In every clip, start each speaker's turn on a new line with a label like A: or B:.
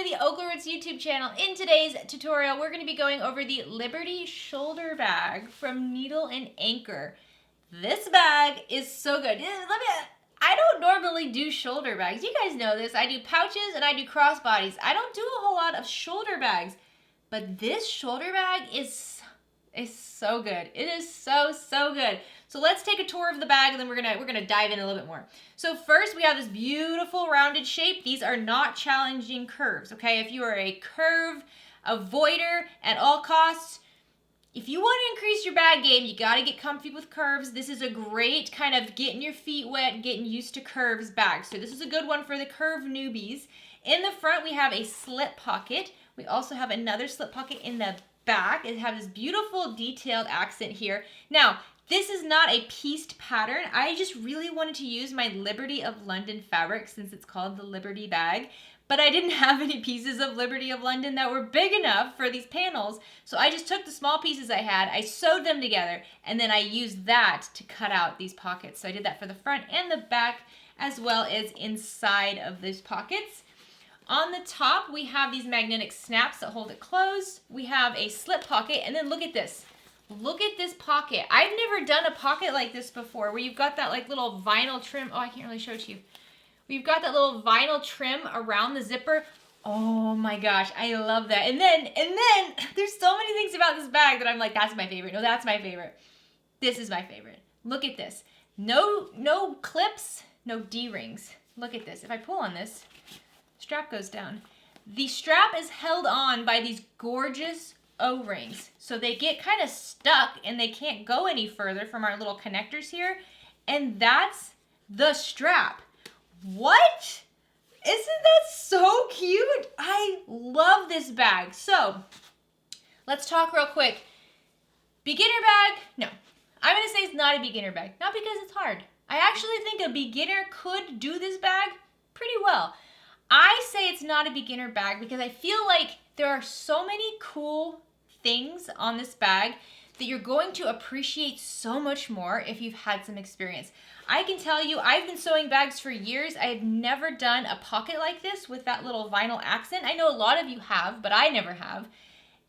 A: to the OklaRoots YouTube channel. In today's tutorial, we're going to be going over the Liberty shoulder bag from Needle and Anchor. This bag is so good. I don't normally do shoulder bags. You guys know this. I do pouches and I do crossbodies. I don't do a whole lot of shoulder bags, but this shoulder bag is so good. It is so good. So let's take a tour of the bag and then we're gonna dive in a little bit more. So first we have this beautiful rounded shape. These are not challenging curves, okay? If you are a curve avoider at all costs, if you want to increase your bag game, you got to get comfy with curves. This is a great kind of getting your feet wet, getting used to curves bag. So this is a good one for the curve newbies. In the front, we have a slip pocket. We also have another slip pocket in the back. It has this beautiful detailed accent here. Now, this is not a pieced pattern. I just really wanted to use my Liberty of London fabric since it's called the Liberty bag. But I didn't have any pieces of Liberty of London that were big enough for these panels. So I just took the small pieces I had, I sewed them together, and then I used that to cut out these pockets. So I did that for the front and the back, as well as inside of these pockets. On the top, we have these magnetic snaps that hold it closed. We have a slip pocket, and then look at this. Look at this pocket. I've never done a pocket like this before, where you've got that like little vinyl trim. Oh, I can't really show it to you. We've got that little vinyl trim around the zipper. Oh my gosh, I love that. And then there's so many things about this bag that I'm like, that's my favorite. No, that's my favorite. This is my favorite. Look at this. No clips, no D-rings. Look at this. If I pull on this, strap goes down. The strap is held on by these gorgeous O-rings. So they get kind of stuck and they can't go any further from our little connectors here. And that's the strap. What? Isn't that so cute? I love this bag. So let's talk real quick. Beginner bag? No. I'm going to say it's not a beginner bag. Not because it's hard. I actually think a beginner could do this bag pretty well. I say it's not a beginner bag because I feel like there are so many cool things on this bag that you're going to appreciate so much more if you've had some experience. I can tell you, I've been sewing bags for years. I have never done a pocket like this with that little vinyl accent. I know a lot of you have, but I never have.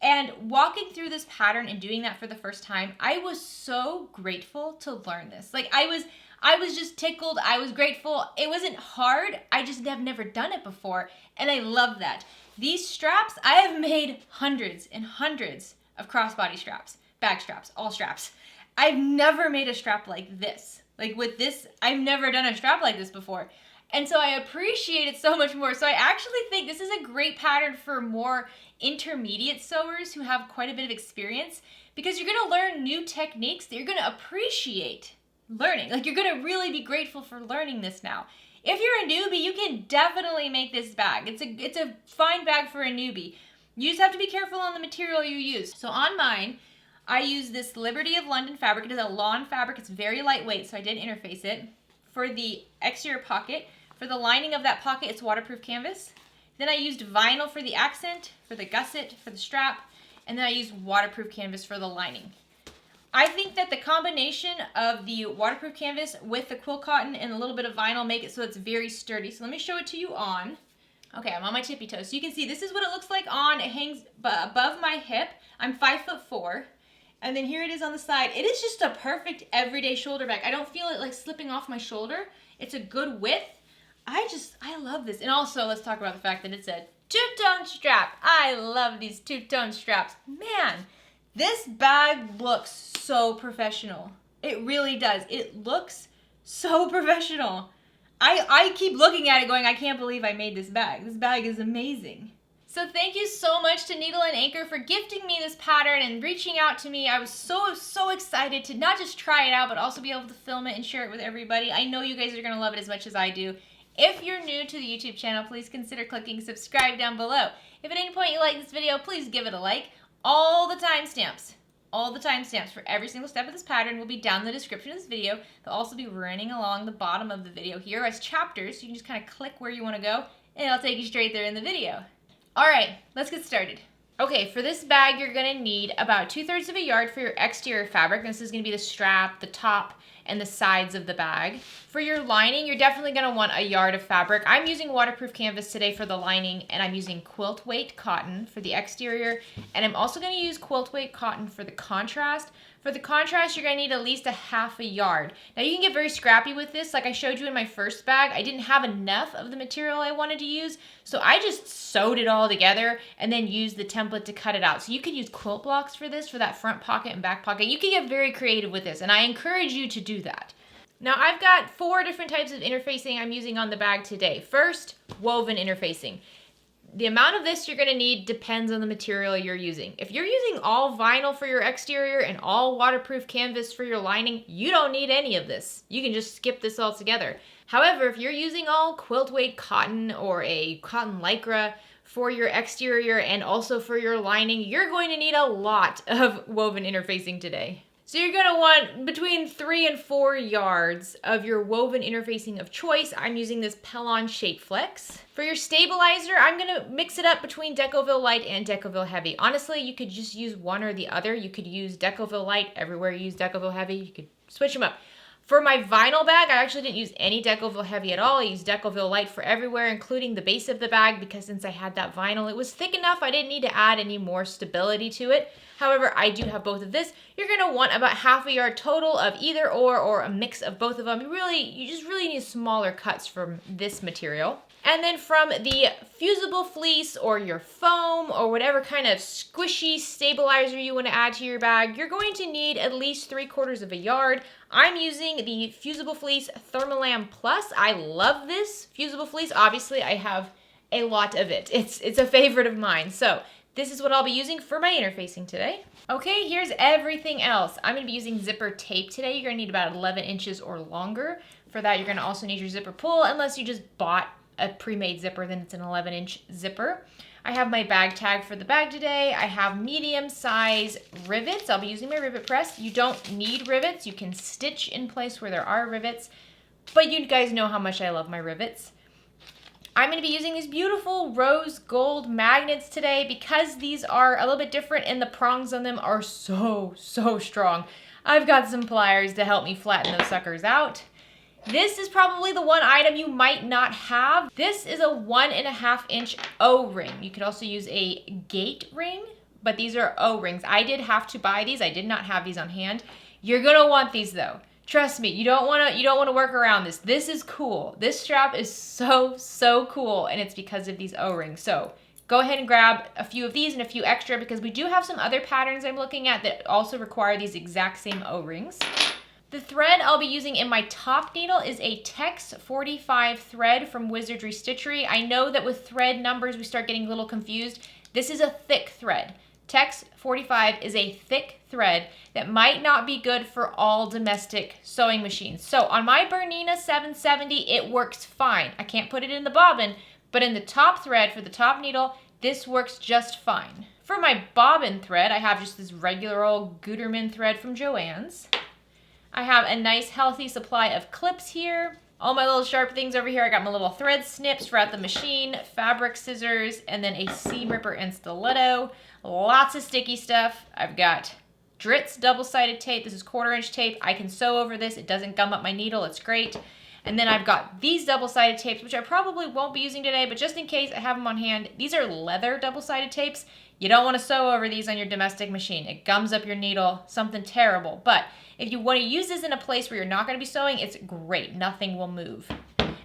A: And walking through this pattern and doing that for the first time, I was so grateful to learn this. Like I was just tickled. I was grateful. It wasn't hard. I just have never done it before. And I love that. These straps, I have made hundreds and hundreds of crossbody straps, bag straps, all straps. I've never made a strap like this. Like with this, I've never done a strap like this before. And so I appreciate it so much more. So I actually think this is a great pattern for more intermediate sewers who have quite a bit of experience because you're gonna learn new techniques that you're gonna appreciate learning. Like you're gonna really be grateful for learning this now. If you're a newbie, you can definitely make this bag. It's a fine bag for a newbie. You just have to be careful on the material you use. So on mine, I use this Liberty of London fabric. It is a lawn fabric. It's very lightweight, so I did interface it. For the exterior pocket, for the lining of that pocket, it's waterproof canvas. Then I used vinyl for the accent, for the gusset, for the strap, and then I used waterproof canvas for the lining. I think that the combination of the waterproof canvas with the quill cotton and a little bit of vinyl make it so it's very sturdy. So let me show it to you on. Okay, I'm on my tippy toes. So you can see this is what it looks like on. It hangs above my hip. I'm 5'4". And then here it is on the side. It is just a perfect everyday shoulder bag. I don't feel it like slipping off my shoulder. It's a good width. I love this. And also, let's talk about the fact that it's a two-tone strap. I love these two-tone straps. Man, this bag looks so professional. It really does. It looks so professional. I keep looking at it going, I can't believe I made this bag. This bag is amazing. So thank you so much to Needle and Anchor for gifting me this pattern and reaching out to me. I was so excited to not just try it out, but also be able to film it and share it with everybody. I know you guys are going to love it as much as I do. If you're new to the YouTube channel, please consider clicking subscribe down below. If at any point you like this video, please give it a like. All the timestamps for every single step of this pattern will be down in the description of this video. They'll also be running along the bottom of the video here as chapters, so you can just kind of click where you want to go, and it'll take you straight there in the video. Alright, let's get started. Okay, for this bag, you're going to need about 2/3 of a yard for your exterior fabric. This is going to be the strap, the top, and the sides of the bag. For your lining, you're definitely going to want a yard of fabric. I'm using waterproof canvas today for the lining, and I'm using quilt weight cotton for the exterior, and I'm also going to use quilt weight cotton for the contrast. For the contrast, you're going to need at least a half a yard. Now you can get very scrappy with this. Like I showed you in my first bag, I didn't have enough of the material I wanted to use, so I just sewed it all together and then used the template to cut it out. So you could use quilt blocks for this, for that front pocket and back pocket. You can get very creative with this, and I encourage you to do that. Now I've got 4 different types of interfacing I'm using on the bag today. First, woven interfacing. The amount of this you're going to need depends on the material you're using. If you're using all vinyl for your exterior and all waterproof canvas for your lining, you don't need any of this. You can just skip this altogether. However, if you're using all quilt weight cotton or a cotton lycra for your exterior and also for your lining, you're going to need a lot of woven interfacing today. So you're going to want between 3 and 4 yards of your woven interfacing of choice. I'm using this Pellon Shape Flex. For your stabilizer, I'm going to mix it up between Decoville Light and Decoville Heavy. Honestly, you could just use one or the other. You could use Decoville Light everywhere you use Decoville Heavy. You could switch them up. For my vinyl bag, I actually didn't use any Decoville Heavy at all. I used Decoville Light for everywhere, including the base of the bag, because since I had that vinyl, it was thick enough. I didn't need to add any more stability to it. However, I do have both of this. You're going to want about half a yard total of either or a mix of both of them. You just really need smaller cuts from this material. And then from the fusible fleece or your foam or whatever kind of squishy stabilizer you want to add to your bag, you're going to need at least 3/4 of a yard. I'm using the Fusible Fleece Thermolam Plus. I love this fusible fleece. Obviously, I have a lot of it. It's a favorite of mine. So this is what I'll be using for my interfacing today. Okay, here's everything else. I'm going to be using zipper tape today. You're going to need about 11 inches or longer. For that, you're going to also need your zipper pull, unless you just bought a pre-made zipper, then it's an 11-inch zipper. I have my bag tag for the bag today. I have medium size rivets. I'll be using my rivet press. You don't need rivets. You can stitch in place where there are rivets, but you guys know how much I love my rivets. I'm going to be using these beautiful rose gold magnets today because these are a little bit different and the prongs on them are so strong. I've got some pliers to help me flatten those suckers out. This is probably the one item you might not have. This is a 1.5 inch O-ring. You could also use a gate ring, but these are O-rings. I did have to buy these. I did not have these on hand. You're gonna want these though. Trust me, you don't wanna work around this. This is cool. This strap is so cool, and it's because of these O-rings. So go ahead and grab a few of these and a few extra because we do have some other patterns I'm looking at that also require these exact same O-rings. The thread I'll be using in my top needle is a Tex 45 thread from Wizardry Stitchery. I know that with thread numbers we start getting a little confused. This is a thick thread. Tex 45 is a thick thread that might not be good for all domestic sewing machines. So on my Bernina 770, it works fine. I can't put it in the bobbin, but in the top thread for the top needle, this works just fine. For my bobbin thread, I have just this regular old Gutermann thread from Joann's. I have a nice healthy supply of clips here. All my little sharp things over here. I got my little thread snips throughout the machine, fabric scissors, and then a seam ripper and stiletto. Lots of sticky stuff. I've got Dritz double-sided tape. This is 1/4 inch tape. I can sew over this. It doesn't gum up my needle. It's great. And then I've got these double-sided tapes, which I probably won't be using today, but just in case I have them on hand. These are leather double-sided tapes. You don't want to sew over these on your domestic machine. It gums up your needle, something terrible. But if you want to use this in a place where you're not going to be sewing, it's great. Nothing will move.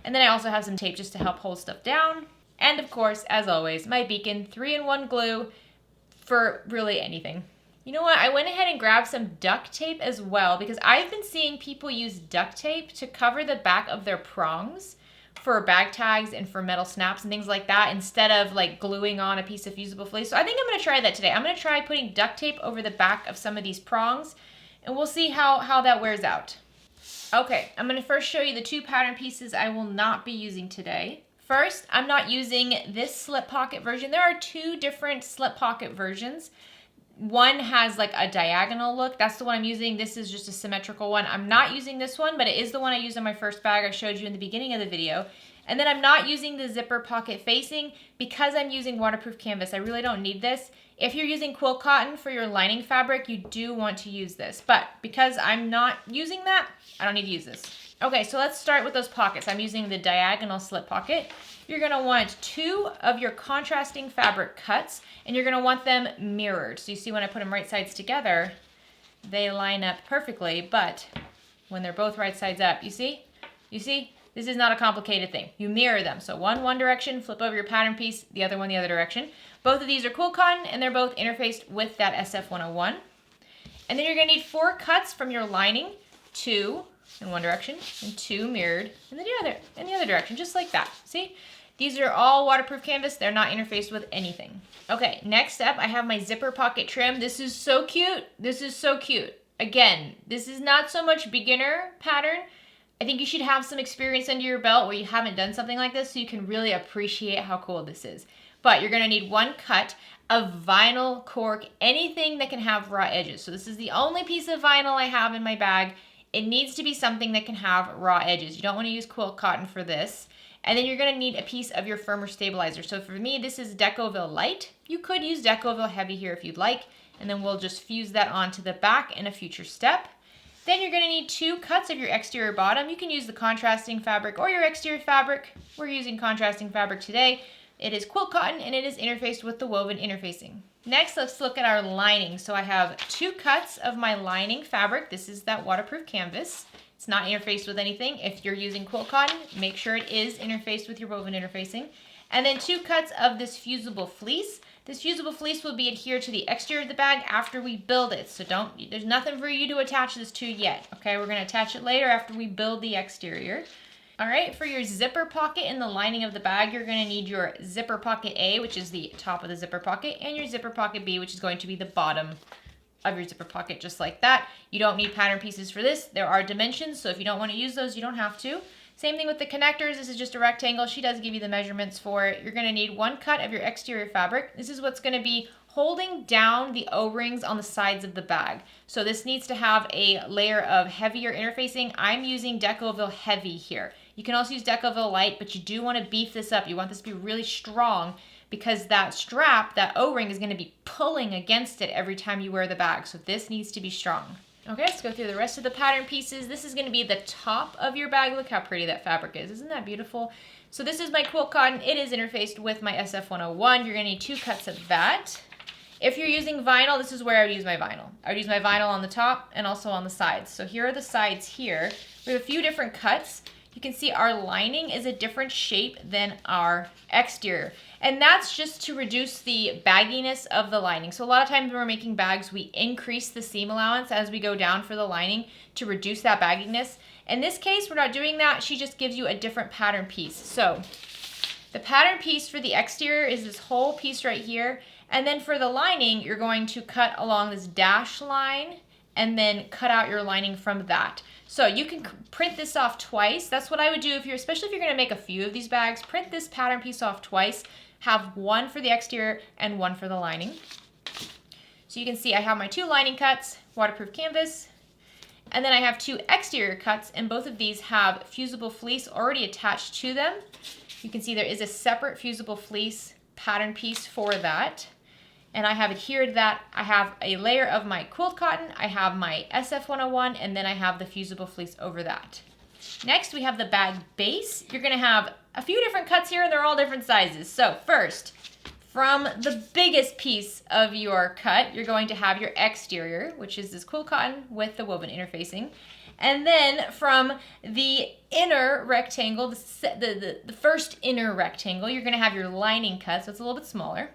A: And then I also have some tape just to help hold stuff down. And of course, as always, my Beacon 3-in-1 glue for really anything. You know what? I went ahead and grabbed some duct tape as well because I've been seeing people use duct tape to cover the back of their prongs for bag tags and for metal snaps and things like that instead of like gluing on a piece of fusible fleece. So I think I'm going to try that today. I'm going to try putting duct tape over the back of some of these prongs and we'll see how that wears out. Okay, I'm going to first show you the 2 pattern pieces I will not be using today. First, I'm not using this slip pocket version. There are 2 different slip pocket versions. One has like a diagonal look. That's the one I'm using. This is just a symmetrical one. I'm not using this one, but it is the one I used on my first bag I showed you in the beginning of the video. And then I'm not using the zipper pocket facing because I'm using waterproof canvas. I really don't need this. If you're using quilt cotton for your lining fabric, you do want to use this. But because I'm not using that, I don't need to use this. Okay, so let's start with those pockets. I'm using the diagonal slip pocket. You're gonna want 2 of your contrasting fabric cuts, and you're gonna want them mirrored. So you see when I put them right sides together, they line up perfectly, but when they're both right sides up, you see? You see? This is not a complicated thing. You mirror them. So one direction, flip over your pattern piece, the other one the other direction. Both of these are quilt cotton, and they're both interfaced with that SF101. And then you're gonna need 4 cuts from your lining, 2 in one direction, and 2 mirrored in the other direction, just like that. See? These are all waterproof canvas. They're not interfaced with anything. Okay, next up, I have my zipper pocket trim. This is so cute. This is so cute. Again, this is not so much beginner pattern. I think you should have some experience under your belt where you haven't done something like this so you can really appreciate how cool this is. But you're gonna need 1 cut of vinyl, cork, anything that can have raw edges. So this is the only piece of vinyl I have in my bag. It needs to be something that can have raw edges. You don't wanna use quilt cotton for this. And then you're gonna need a piece of your firmer stabilizer. So for me, this is Decoville Light. You could use Decoville Heavy here if you'd like, and then we'll just fuse that onto the back in a future step. Then you're gonna need 2 cuts of your exterior bottom. You can use the contrasting fabric or your exterior fabric. We're using contrasting fabric today. It is quilt cotton and it is interfaced with the woven interfacing. Next, let's look at our lining. So I have 2 cuts of my lining fabric. This is that waterproof canvas. It's not interfaced with anything. If you're using quilt cotton, make sure it is interfaced with your woven interfacing. And then 2 cuts of this fusible fleece. This fusible fleece will be adhered to the exterior of the bag after we build it. So there's nothing for you to attach this to yet. Okay, we're gonna attach it later after we build the exterior. All right, for your zipper pocket in the lining of the bag, you're gonna need your zipper pocket A, which is the top of the zipper pocket, and your zipper pocket B, which is going to be the bottom of your zipper pocket, just like that. You don't need pattern pieces for this. There are dimensions, so if you don't want to use those, you don't have to. Same thing with the connectors. This is just a rectangle. She does give you the measurements for it. You're going to need 1 cut of your exterior fabric. This is what's going to be holding down the O-rings on the sides of the bag. So this needs to have a layer of heavier interfacing. I'm using Decoville Heavy here. You can also use Decoville Light, but you do want to beef this up. You want this to be really strong because that strap, that O-ring, is going to be pulling against it every time you wear the bag. So this needs to be strong. Okay, let's go through the rest of the pattern pieces. This is going to be the top of your bag. Look how pretty that fabric is. Isn't that beautiful? So this is my quilt cotton. It is interfaced with my SF101. You're going to need 2 cuts of that. If you're using vinyl, this is where I would use my vinyl. I would use my vinyl on the top and also on the sides. So here are the sides here. We have a few different cuts. You can see our lining is a different shape than our exterior. And that's just to reduce the bagginess of the lining. So a lot of times when we're making bags, we increase the seam allowance as we go down for the lining to reduce that bagginess. In this case, we're not doing that. She just gives you a different pattern piece. So the pattern piece for the exterior is this whole piece right here. And then for the lining, you're going to cut along this dash line and then cut out your lining from that. So you can print this off twice. That's what I would do if you're, especially if you're gonna make a few of these bags, print this pattern piece off twice, have 1 for the exterior and 1 for the lining. So you can see I have my 2 lining cuts, waterproof canvas, and then I have 2 exterior cuts, and both of these have fusible fleece already attached to them. You can see there is a separate fusible fleece pattern piece for that. And I have adhered that. I have a layer of my quilt cotton, I have my SF101, and then I have the fusible fleece over that. Next, we have the bag base. You're gonna have a few different cuts here, and they're all different sizes. So first, from the biggest piece of your cut, you're going to have your exterior, which is this quilt cotton with the woven interfacing. And then from the inner rectangle, the first inner rectangle, you're gonna have your lining cut, so it's a little bit smaller.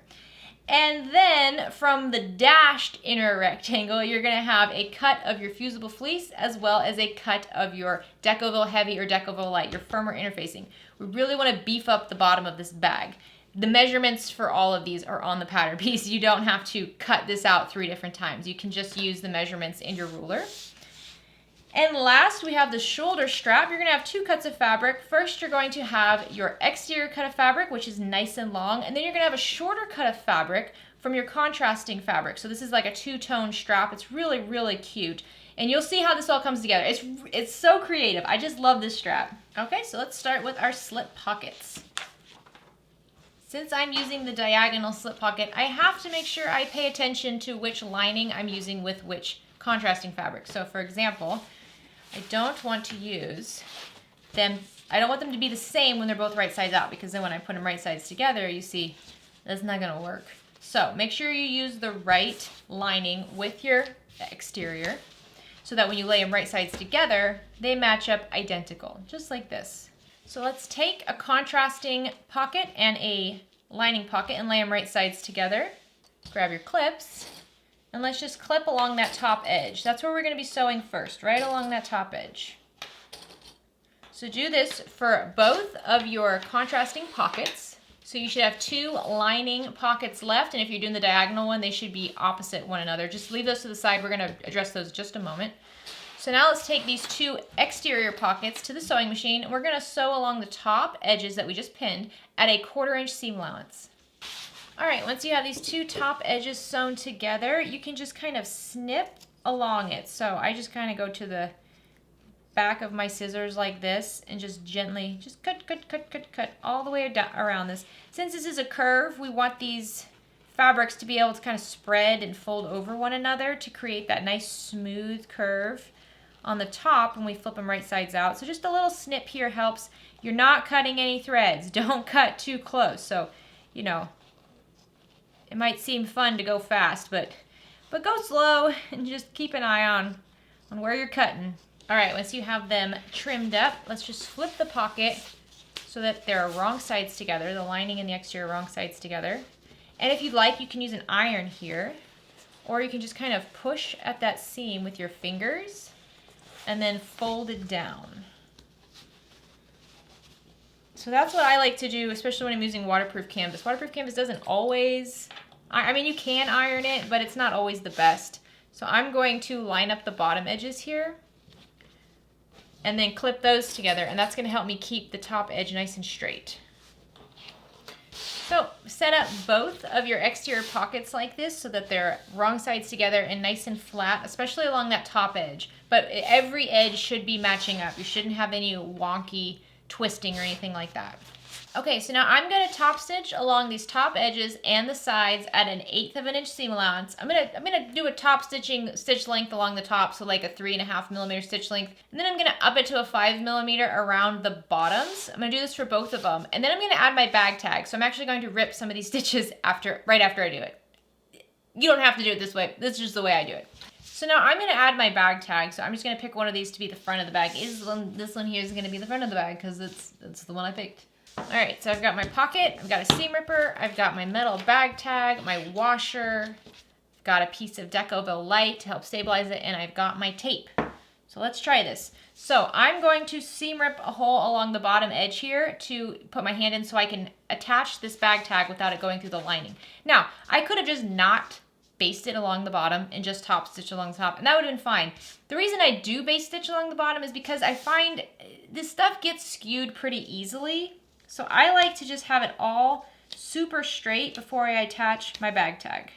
A: And then from the dashed inner rectangle, you're gonna have a cut of your fusible fleece as well as a cut of your Decoville Heavy or Decoville Light, your firmer interfacing. We really wanna beef up the bottom of this bag. The measurements for all of these are on the pattern piece. You don't have to cut this out 3 different times. You can just use the measurements in your ruler. And last, we have the shoulder strap. You're gonna have 2 cuts of fabric. First, you're going to have your exterior cut of fabric, which is nice and long, and then you're gonna have a shorter cut of fabric from your contrasting fabric. So this is like a 2-tone strap. It's really, really cute. And you'll see how this all comes together. It's so creative. I just love this strap. Okay, so let's start with our slip pockets. Since I'm using the diagonal slip pocket, I have to make sure I pay attention to which lining I'm using with which contrasting fabric. So for example, I don't want to use them, I don't want them to be the same when they're both right sides out, because then when I put them right sides together, you see, that's not gonna work. So make sure you use the right lining with your exterior so that when you lay them right sides together, they match up identical, just like this. So let's take a contrasting pocket and a lining pocket and lay them right sides together. Grab your clips and let's just clip along that top edge. That's where we're going to be sewing first, right along that top edge. So do this for both of your contrasting pockets. So you should have 2 lining pockets left, and if you're doing the diagonal one, they should be opposite one another. Just leave those to the side. We're going to address those in just a moment. So now let's take these 2 exterior pockets to the sewing machine, and we're going to sew along the top edges that we just pinned at a 1/4 inch seam allowance. All right, once you have these 2 top edges sewn together, you can just kind of snip along it. So I just kind of go to the back of my scissors like this and just gently just cut all the way around this. Since this is a curve, we want these fabrics to be able to kind of spread and fold over one another to create that nice smooth curve on the top when we flip them right sides out. So just a little snip here helps. You're not cutting any threads. Don't cut too close. So, you know, it might seem fun to go fast, but go slow and just keep an eye on where you're cutting. All right, once you have them trimmed up, let's just flip the pocket so that they're wrong sides together, the lining and the exterior wrong sides together. And if you'd like, you can use an iron here, or you can just kind of push at that seam with your fingers and then fold it down. So that's what I like to do, especially when I'm using waterproof canvas. Waterproof canvas doesn't always, I mean, you can iron it, but it's not always the best. So I'm going to line up the bottom edges here and then clip those together, and that's going to help me keep the top edge nice and straight. So set up both of your exterior pockets like this so that they're wrong sides together and nice and flat, especially along that top edge. But every edge should be matching up. You shouldn't have any wonky twisting or anything like that. Okay, so now I'm going to top stitch along these top edges and the sides at an 1/8 of an inch seam allowance. I'm gonna do a top stitch length along the top, so like a 3.5 millimeter stitch length, and then I'm gonna up it to a 5 millimeter around the bottoms. I'm gonna do this for both of them, and then I'm gonna add my bag tag. So I'm actually going to rip some of these stitches right after I do it. You don't have to do it this way. This is just the way I do it. So now I'm gonna add my bag tag. So I'm just gonna pick one of these to be the front of the bag. This one here is gonna be the front of the bag because it's the one I picked. All right, so I've got my pocket, I've got a seam ripper, I've got my metal bag tag, my washer, I've got a piece of Decoville light to help stabilize it, and I've got my tape. So let's try this. So I'm going to seam rip a hole along the bottom edge here to put my hand in so I can attach this bag tag without it going through the lining. Now, I could have just not basted it along the bottom and just top stitch along the top, and that would have been fine. The reason I do base stitch along the bottom is because I find this stuff gets skewed pretty easily. So I like to just have it all super straight before I attach my bag tag.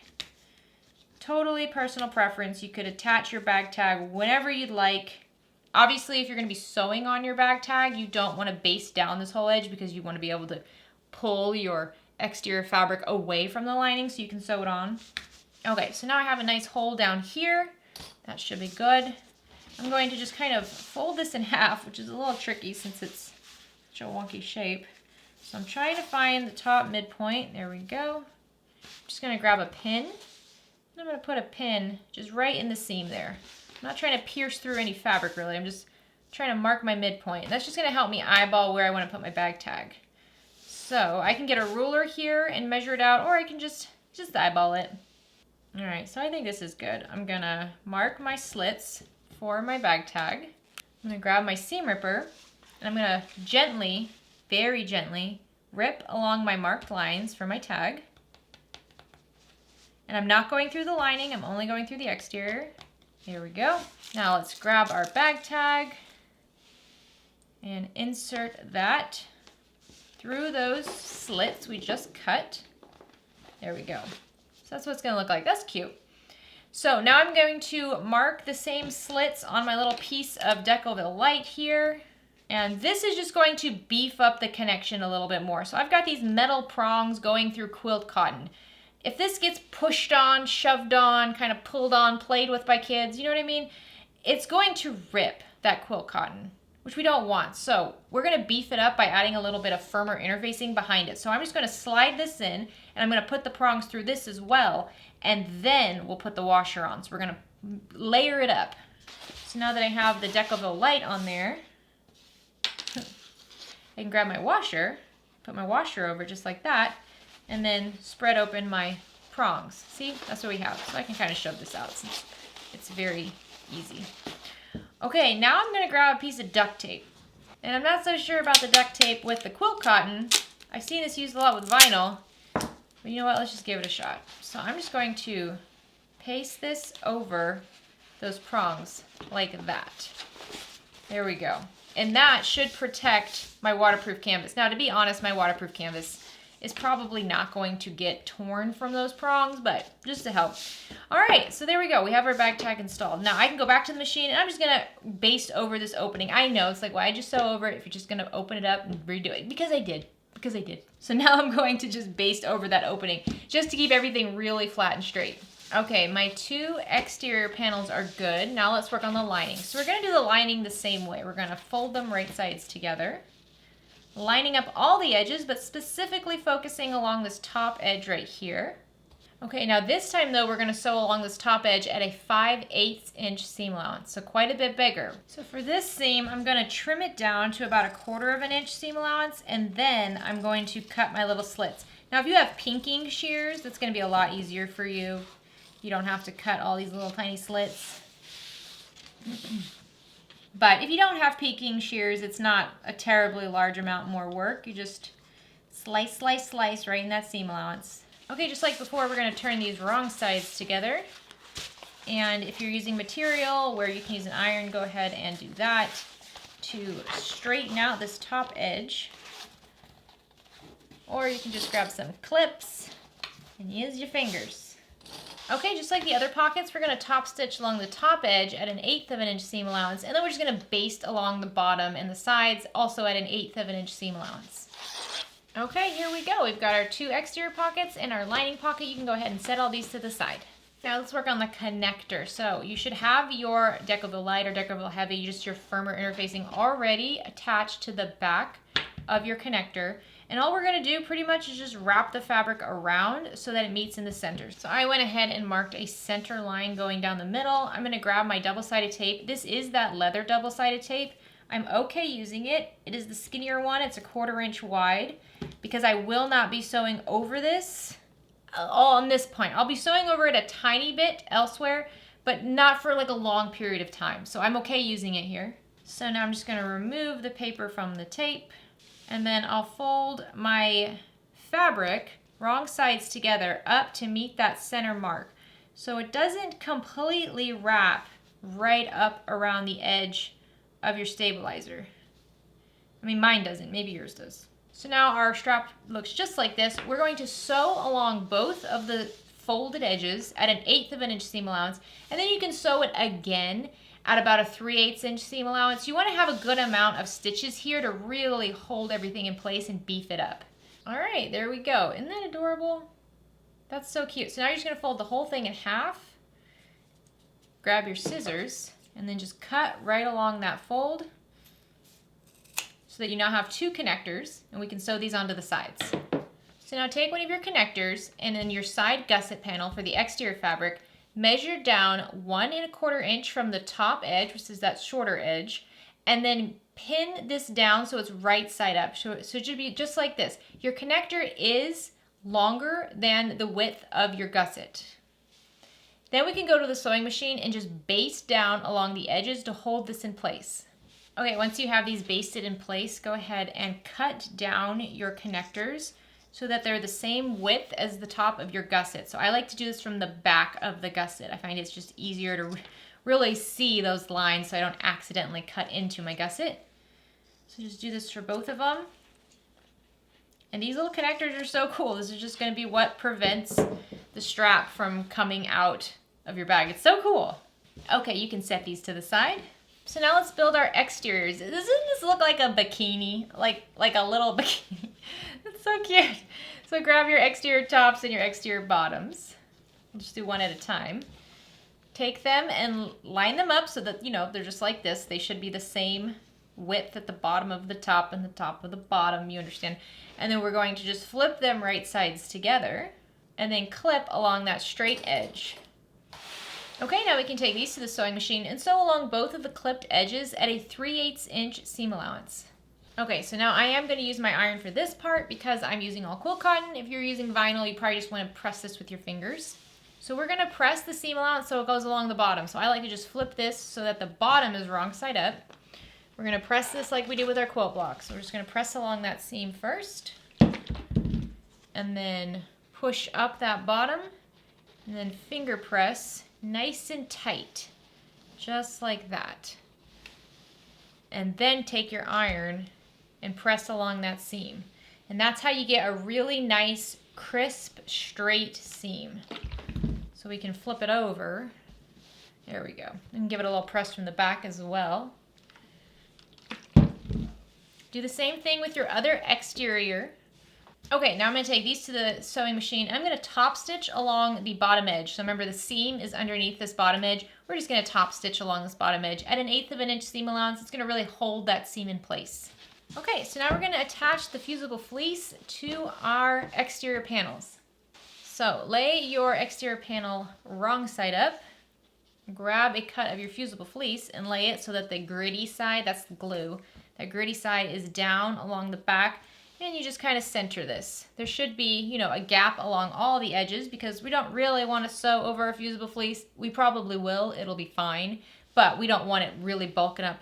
A: Totally personal preference. You could attach your bag tag whenever you'd like. Obviously, if you're going to be sewing on your bag tag, you don't want to baste down this whole edge because you want to be able to pull your exterior fabric away from the lining so you can sew it on. Okay, so now I have a nice hole down here. That should be good. I'm going to just kind of fold this in half, which is a little tricky since it's such a wonky shape. So I'm trying to find the top midpoint. There we go. I'm just going to grab a pin. And I'm going to put a pin just right in the seam there. I'm not trying to pierce through any fabric really. I'm just trying to mark my midpoint. And that's just going to help me eyeball where I want to put my bag tag. So I can get a ruler here and measure it out, or I can just eyeball it. All right, so I think this is good. I'm going to mark my slits for my bag tag. I'm going to grab my seam ripper, and I'm going to gently, very gently, rip along my marked lines for my tag. And I'm not going through the lining, I'm only going through the exterior. Here we go. Now let's grab our bag tag and insert that through those slits we just cut. There we go. So that's what it's gonna look like. That's cute. So now I'm going to mark the same slits on my little piece of Decoville Light here. And this is just going to beef up the connection a little bit more. So I've got these metal prongs going through quilt cotton. If this gets pushed on, shoved on, kind of pulled on, played with by kids, you know what I mean? It's going to rip that quilt cotton, which we don't want. So we're gonna beef it up by adding a little bit of firmer interfacing behind it. So I'm just gonna slide this in, and I'm gonna put the prongs through this as well, and then we'll put the washer on. So we're gonna layer it up. So now that I have the Decoville Light on there, I can grab my washer, put my washer over just like that, and then spread open my prongs. See, that's what we have. So I can kind of shove this out since it's very easy. Okay, now I'm gonna grab a piece of duct tape. And I'm not so sure about the duct tape with the quilt cotton. I've seen this used a lot with vinyl, but you know what, let's just give it a shot. So I'm just going to paste this over those prongs like that. There we go. And that should protect my waterproof canvas. Now, to be honest, my waterproof canvas is probably not going to get torn from those prongs, but just to help. All right, so there we go. We have our bag tag installed. Now I can go back to the machine and I'm just gonna baste over this opening. I know, it's like, why just sew over it if you're just gonna open it up and redo it? Because I did. So now I'm going to just baste over that opening just to keep everything really flat and straight. Okay, my 2 exterior panels are good. Now let's work on the lining. So we're gonna do the lining the same way. We're gonna fold them right sides together, lining up all the edges, but specifically focusing along this top edge right here. Okay, now this time though, we're gonna sew along this top edge at a 5/8 inch seam allowance, so quite a bit bigger. So for this seam, I'm gonna trim it down to about 1/4 inch seam allowance, and then I'm going to cut my little slits. Now if you have pinking shears, that's gonna be a lot easier for you. You don't have to cut all these little tiny slits. But if you don't have pinking shears, it's not a terribly large amount more work. You just slice, slice, slice right in that seam allowance. Okay, just like before, we're gonna turn these wrong sides together. And if you're using material where you can use an iron, go ahead and do that to straighten out this top edge. Or you can just grab some clips and use your fingers. Okay, just like the other pockets, we're gonna top stitch along the top edge at an 1/8 inch seam allowance, and then we're just gonna baste along the bottom and the sides, also at an 1/8 inch seam allowance. Okay, here we go. We've got our 2 exterior pockets and our lining pocket. You can go ahead and set all these to the side. Now let's work on the connector. So you should have your Decoville Light or Decoville Heavy, just your firmer interfacing already attached to the back of your connector. And all we're gonna do pretty much is just wrap the fabric around so that it meets in the center. So I went ahead and marked a center line going down the middle. I'm gonna grab my double-sided tape. This is that leather double-sided tape. I'm okay using it. It is the skinnier one. It's 1/4 inch wide because I will not be sewing over this on this point. I'll be sewing over it a tiny bit elsewhere, but not for like a long period of time. So I'm okay using it here. So now I'm just gonna remove the paper from the tape, and then I'll fold my fabric wrong sides together up to meet that center mark. So it doesn't completely wrap right up around the edge of your stabilizer. I mean, mine doesn't, maybe yours does. So now our strap looks just like this. We're going to sew along both of the folded edges at an 1/8 inch seam allowance, and then you can sew it again at about a 3/8 inch seam allowance. You want to have a good amount of stitches here to really hold everything in place and beef it up. All right, there we go. Isn't that adorable? That's so cute. So now you're just gonna fold the whole thing in half, grab your scissors, and then just cut right along that fold so that you now have 2 connectors, and we can sew these onto the sides. So now take one of your connectors and then your side gusset panel for the exterior fabric, measure down 1 1/4 inch from the top edge, which is that shorter edge, and then pin this down so it's right side up. So it should be just like this. Your connector is longer than the width of your gusset. Then we can go to the sewing machine and just baste down along the edges to hold this in place. Okay, once you have these basted in place, go ahead and cut down your connectors so that they're the same width as the top of your gusset. So I like to do this from the back of the gusset. I find it's just easier to really see those lines so I don't accidentally cut into my gusset. So just do this for both of them. And these little connectors are so cool. This is just gonna be what prevents the strap from coming out of your bag. It's so cool. Okay, you can set these to the side. So now let's build our exteriors. Doesn't this look like a bikini? Like a little bikini. It's so cute. So grab your exterior tops and your exterior bottoms. We'll just do one at a time. Take them and line them up so that, you know, they're just like this. They should be the same width at the bottom of the top and the top of the bottom, you understand. And then we're going to just flip them right sides together and then clip along that straight edge. Okay, now we can take these to the sewing machine and sew along both of the clipped edges at a 3/8 inch seam allowance. Okay, so now I am going to use my iron for this part because I'm using all quilt cotton. If you're using vinyl, you probably just want to press this with your fingers. So we're going to press the seam allowance so it goes along the bottom. So I like to just flip this so that the bottom is wrong side up. We're going to press this like we did with our quilt blocks. So we're just going to press along that seam first. And then push up that bottom. And then finger press nice and tight. Just like that. And then take your iron and press along that seam. And that's how you get a really nice, crisp, straight seam. So we can flip it over. There we go. And give it a little press from the back as well. Do the same thing with your other exterior. Okay, now I'm going to take these to the sewing machine. I'm going to top stitch along the bottom edge. So remember, the seam is underneath this bottom edge. We're just going to top stitch along this bottom edge at an 1/8 of an inch seam allowance. It's going to really hold that seam in place. Okay, so now we're going to attach the fusible fleece to our exterior panels. So lay your exterior panel wrong side up. Grab a cut of your fusible fleece and lay it so that the gritty side, that's the glue, that gritty side is down along the back. And you just kind of center this. There should be, you know, a gap along all the edges because we don't really want to sew over a fusible fleece. We probably will, it'll be fine, but we don't want it really bulking up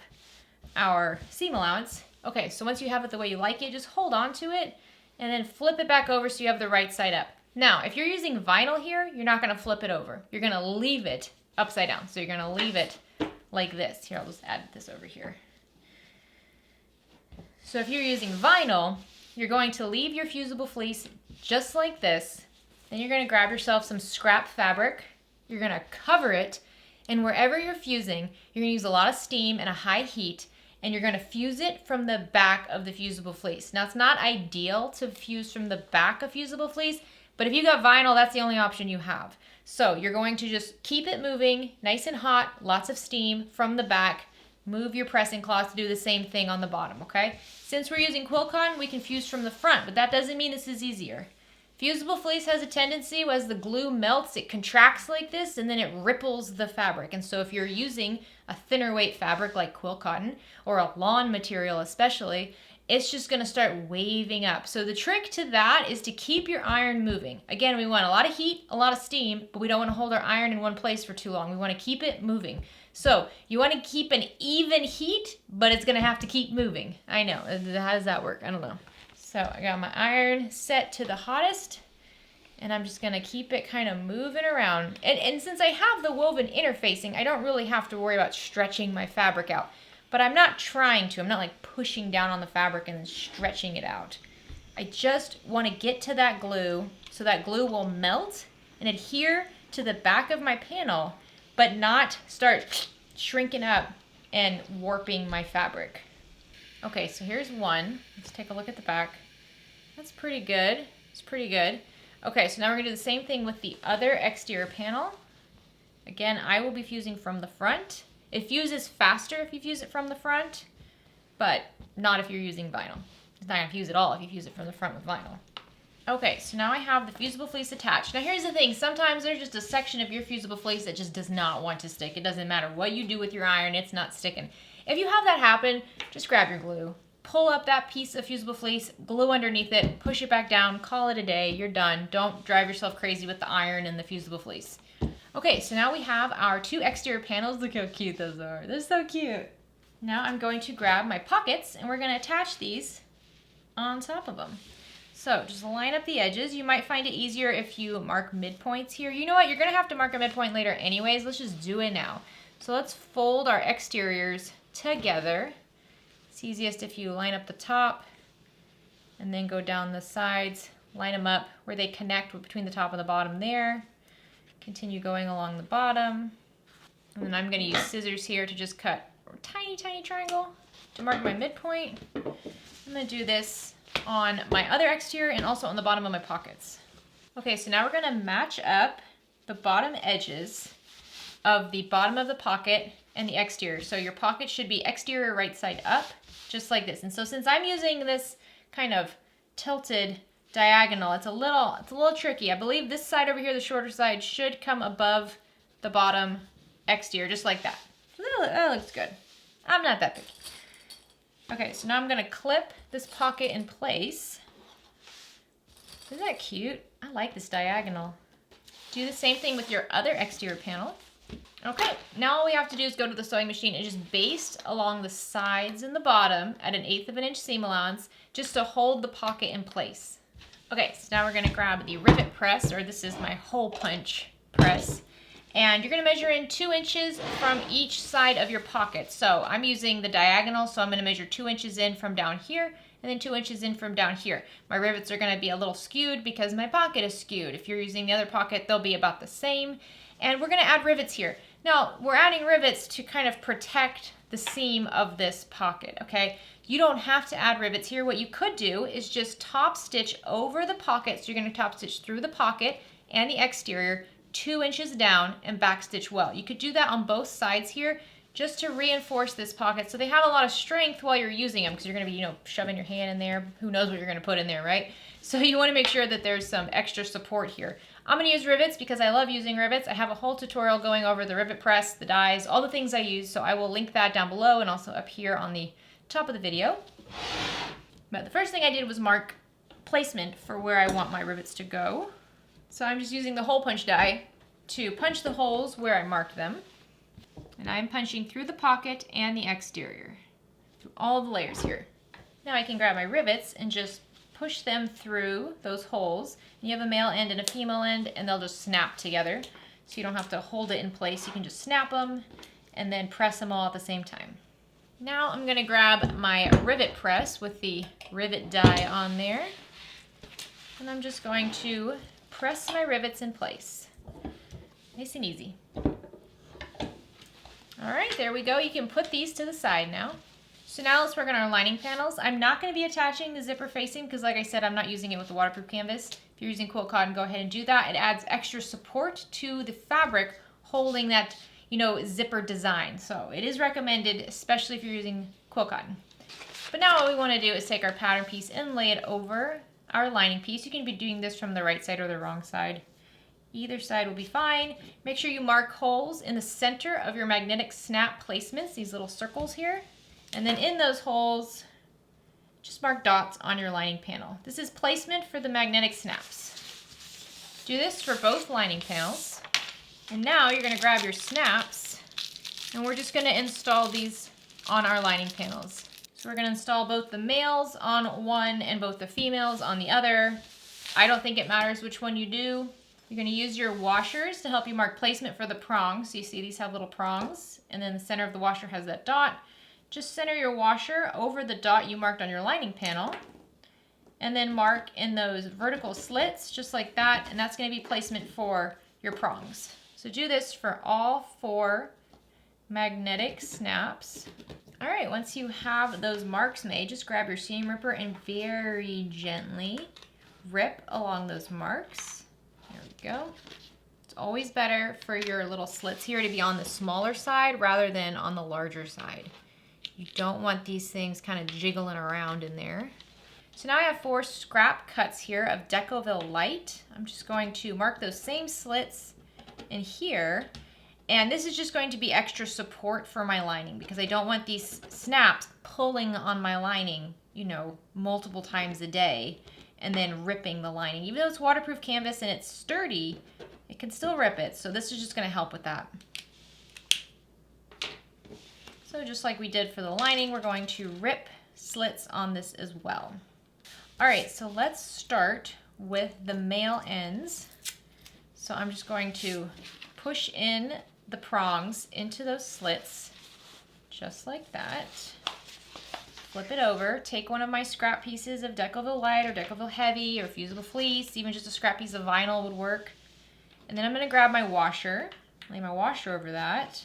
A: our seam allowance. Okay, so once you have it the way you like it, just hold on to it and then flip it back over so you have the right side up. Now, if you're using vinyl here, you're not going to flip it over. You're going to leave it upside down. So you're going to leave it like this. Here, I'll just add this over here. So if you're using vinyl, you're going to leave your fusible fleece just like this. Then you're going to grab yourself some scrap fabric. You're going to cover it. And wherever you're fusing, you're going to use a lot of steam and a high heat. And you're going to fuse it from the back of the fusible fleece. Now, it's not ideal to fuse from the back of fusible fleece, but if you got vinyl, that's the only option you have. So you're going to just keep it moving, nice and hot, lots of steam from the back. Move your pressing cloth to do the same thing on the bottom, okay? Since we're using quilt cotton, we can fuse from the front, but that doesn't mean this is easier. Fusible fleece has a tendency, as the glue melts, it contracts like this, and then it ripples the fabric. And so if you're using a thinner weight fabric like quilt cotton, or a lawn material especially, it's just going to start waving up. So the trick to that is to keep your iron moving. Again, we want a lot of heat, a lot of steam, but we don't want to hold our iron in one place for too long. We want to keep it moving. So you want to keep an even heat, but it's going to have to keep moving. I know. How does that work? I don't know. So I got my iron set to the hottest, and I'm just going to keep it kind of moving around. And since I have the woven interfacing, I don't really have to worry about stretching my fabric out. But I'm not trying to. I'm not like pushing down on the fabric and then stretching it out. I just want to get to that glue so that glue will melt and adhere to the back of my panel, but not start shrinking up and warping my fabric. Okay, so here's one. Let's take a look at the back. That's pretty good. It's pretty good. Okay, so now we're going to do the same thing with the other exterior panel. Again, I will be fusing from the front. It fuses faster if you fuse it from the front, but not if you're using vinyl. It's not going to fuse at all if you fuse it from the front with vinyl. Okay, so now I have the fusible fleece attached. Now here's the thing, sometimes there's just a section of your fusible fleece that just does not want to stick. It doesn't matter what you do with your iron, it's not sticking. If you have that happen, just grab your glue. Pull up that piece of fusible fleece, glue underneath it, push it back down, call it a day, you're done. Don't drive yourself crazy with the iron and the fusible fleece. Okay, so now we have our two exterior panels. Look how cute those are. They're so cute. Now I'm going to grab my pockets and we're going to attach these on top of them. So just line up the edges. You might find it easier if you mark midpoints here. You know what? You're going to have to mark a midpoint later anyways. Let's just do it now. So let's fold our exteriors together. It's easiest if you line up the top and then go down the sides. Line them up where they connect between the top and the bottom there. Continue going along the bottom. And then I'm going to use scissors here to just cut a tiny, tiny triangle to mark my midpoint. I'm going to do this on my other exterior and also on the bottom of my pockets. Okay, so now we're going to match up the bottom edges of the bottom of the pocket and the exterior. So your pocket should be exterior right side up, just like this. And so since I'm using this kind of tilted diagonal, it's a little tricky. I believe this side over here, the shorter side, should come above the bottom exterior, just like that. That looks good. I'm not that picky. Okay, so now I'm gonna clip this pocket in place. Isn't that cute? I like this diagonal. Do the same thing with your other exterior panel. Okay, now all we have to do is go to the sewing machine and just baste along the sides and the bottom at 1/8 of an inch seam allowance just to hold the pocket in place. Okay, so now we're gonna grab the rivet press, or this is my hole punch press, and you're gonna measure in 2 inches from each side of your pocket. So I'm using the diagonal, so I'm gonna measure 2 inches in from down here, and then 2 inches in from down here. My rivets are gonna be a little skewed because my pocket is skewed. If you're using the other pocket, they'll be about the same. And we're gonna add rivets here. Now, we're adding rivets to kind of protect the seam of this pocket, okay? You don't have to add rivets here. What you could do is just top stitch over the pocket. So you're gonna top stitch through the pocket and the exterior, 2 inches down, and back stitch well. You could do that on both sides here just to reinforce this pocket so they have a lot of strength while you're using them, because you're gonna be, shoving your hand in there. Who knows what you're gonna put in there, right? So you wanna make sure that there's some extra support here. I'm gonna use rivets because I love using rivets. I have a whole tutorial going over the rivet press, the dies, all the things I use, so I will link that down below and also up here on the top of the video. But the first thing I did was mark placement for where I want my rivets to go. So I'm just using the hole punch die to punch the holes where I marked them. And I'm punching through the pocket and the exterior, through all the layers here. Now I can grab my rivets and just push them through those holes. And you have a male end and a female end, and they'll just snap together. So you don't have to hold it in place. You can just snap them and then press them all at the same time. Now I'm gonna grab my rivet press with the rivet die on there. And I'm just going to press my rivets in place. Nice and easy. All right, there we go. You can put these to the side now. So now let's work on our lining panels. I'm not gonna be attaching the zipper facing because like I said, I'm not using it with the waterproof canvas. If you're using quilt cotton, go ahead and do that. It adds extra support to the fabric holding that zipper design. So it is recommended, especially if you're using quilt cotton. But now what we want to do is take our pattern piece and lay it over our lining piece. You can be doing this from the right side or the wrong side. Either side will be fine. Make sure you mark holes in the center of your magnetic snap placements, these little circles here. And then in those holes, just mark dots on your lining panel. This is placement for the magnetic snaps. Do this for both lining panels. And now you're gonna grab your snaps and we're just gonna install these on our lining panels. So we're gonna install both the males on one and both the females on the other. I don't think it matters which one you do. You're gonna use your washers to help you mark placement for the prongs. So you see these have little prongs, and then the center of the washer has that dot. Just center your washer over the dot you marked on your lining panel, and then mark in those vertical slits, just like that, and that's gonna be placement for your prongs. So do this for all 4 magnetic snaps. All right, once you have those marks made, just grab your seam ripper and very gently rip along those marks. There we go. It's always better for your little slits here to be on the smaller side rather than on the larger side. You don't want these things kind of jiggling around in there. So now I have 4 scrap cuts here of Decoville Light. I'm just going to mark those same slits in here, and this is just going to be extra support for my lining because I don't want these snaps pulling on my lining, multiple times a day and then ripping the lining. Even though it's waterproof canvas and it's sturdy, it can still rip it. So this is just gonna help with that. So just like we did for the lining, we're going to rip slits on this as well. All right, so let's start with the male ends. So I'm just going to push in the prongs into those slits, just like that. Flip it over, take one of my scrap pieces of Decoville Light or Decoville Heavy or Fusible Fleece, even just a scrap piece of vinyl would work. And then I'm gonna grab my washer, lay my washer over that.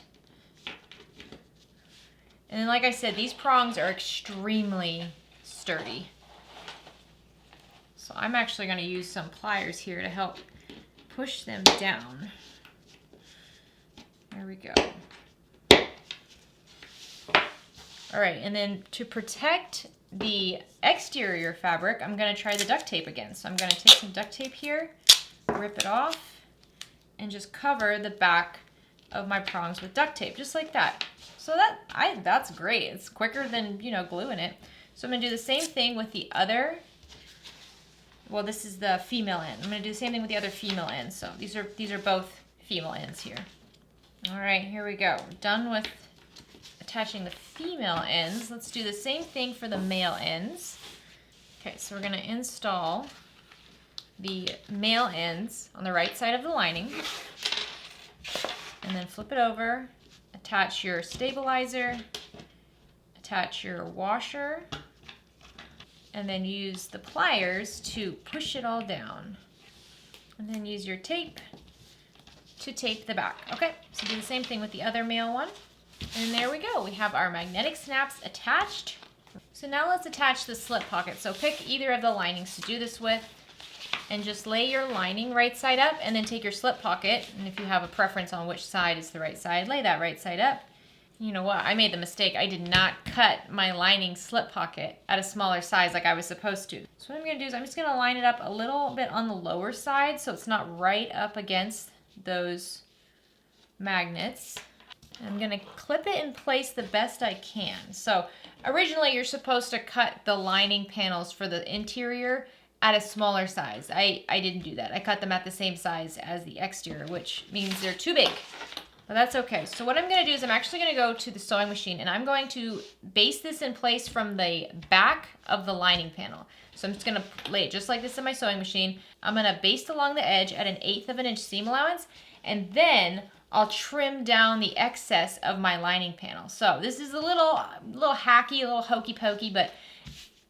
A: And then like I said, these prongs are extremely sturdy. So I'm actually gonna use some pliers here to help push them down. There we go. All right, and then to protect the exterior fabric, I'm gonna try the duct tape again. So I'm gonna take some duct tape here, rip it off, and just cover the back of my prongs with duct tape, just like that. So that's great. It's quicker than, you know, gluing it. So I'm gonna do the same thing with the other, well, this is the female end. I'm gonna do the same thing with the other female ends. So these are both female ends here. All right, here we go. We're done with attaching the female ends. Let's do the same thing for the male ends. Okay, so we're gonna install the male ends on the right side of the lining, and then flip it over, attach your stabilizer, attach your washer, and then use the pliers to push it all down. And then use your tape to tape the back. Okay, so do the same thing with the other male one. And there we go. We have our magnetic snaps attached. So now let's attach the slip pocket. So pick either of the linings to do this with, and just lay your lining right side up, and then take your slip pocket, and if you have a preference on which side is the right side, lay that right side up. You know what, I made the mistake. I did not cut my lining slip pocket at a smaller size like I was supposed to. So what I'm gonna do is I'm just gonna line it up a little bit on the lower side so it's not right up against those magnets. I'm gonna clip it in place the best I can. So originally you're supposed to cut the lining panels for the interior at a smaller size. I didn't do that. I cut them at the same size as the exterior, which means they're too big. But that's okay. So what I'm gonna do is I'm actually gonna go to the sewing machine, and I'm going to baste this in place from the back of the lining panel. So I'm just gonna lay it just like this in my sewing machine. I'm gonna baste along the edge at 1/8 of an inch seam allowance, and then I'll trim down the excess of my lining panel. So this is a little hacky, a little hokey pokey, but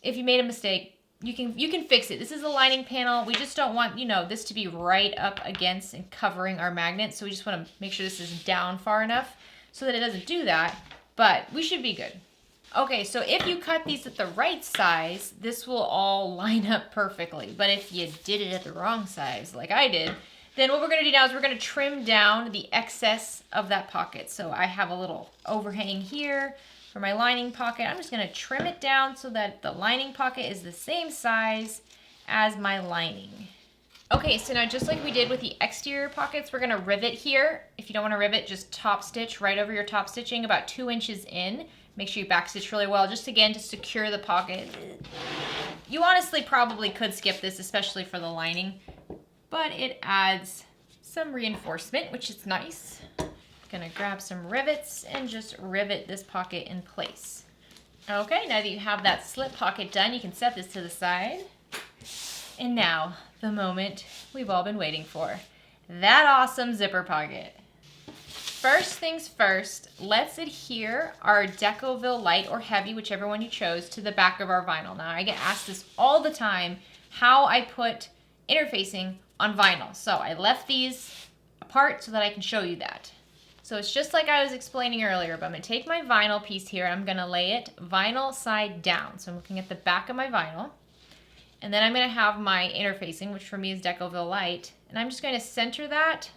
A: if you made a mistake, you can fix it. This is a lining panel. We just don't want, you know, this to be right up against and covering our magnet. So we just want to make sure this is down far enough so that it doesn't do that, but we should be good. Okay, so if you cut these at the right size, this will all line up perfectly. But if you did it at the wrong size, like I did, then what we're gonna do now is we're gonna trim down the excess of that pocket. So I have a little overhang here for my lining pocket. I'm just gonna trim it down so that the lining pocket is the same size as my lining. Okay, so now just like we did with the exterior pockets, we're gonna rivet here. If you don't wanna rivet, just top stitch right over your top stitching about 2 inches in. Make sure you back stitch really well, just again to secure the pocket. You honestly probably could skip this, especially for the lining, but it adds some reinforcement, which is nice. Gonna grab some rivets and just rivet this pocket in place. Okay, now that you have that slip pocket done, you can set this to the side. And now, the moment we've all been waiting for. That awesome zipper pocket. First things first, let's adhere our Decoville light or heavy, whichever one you chose, to the back of our vinyl. Now, I get asked this all the time, how I put interfacing on vinyl. So I left these apart so that I can show you that. So it's just like I was explaining earlier, but I'm gonna take my vinyl piece here, I'm gonna lay it vinyl side down. So I'm looking at the back of my vinyl, and then I'm gonna have my interfacing, which for me is Decoville light, and I'm just gonna center that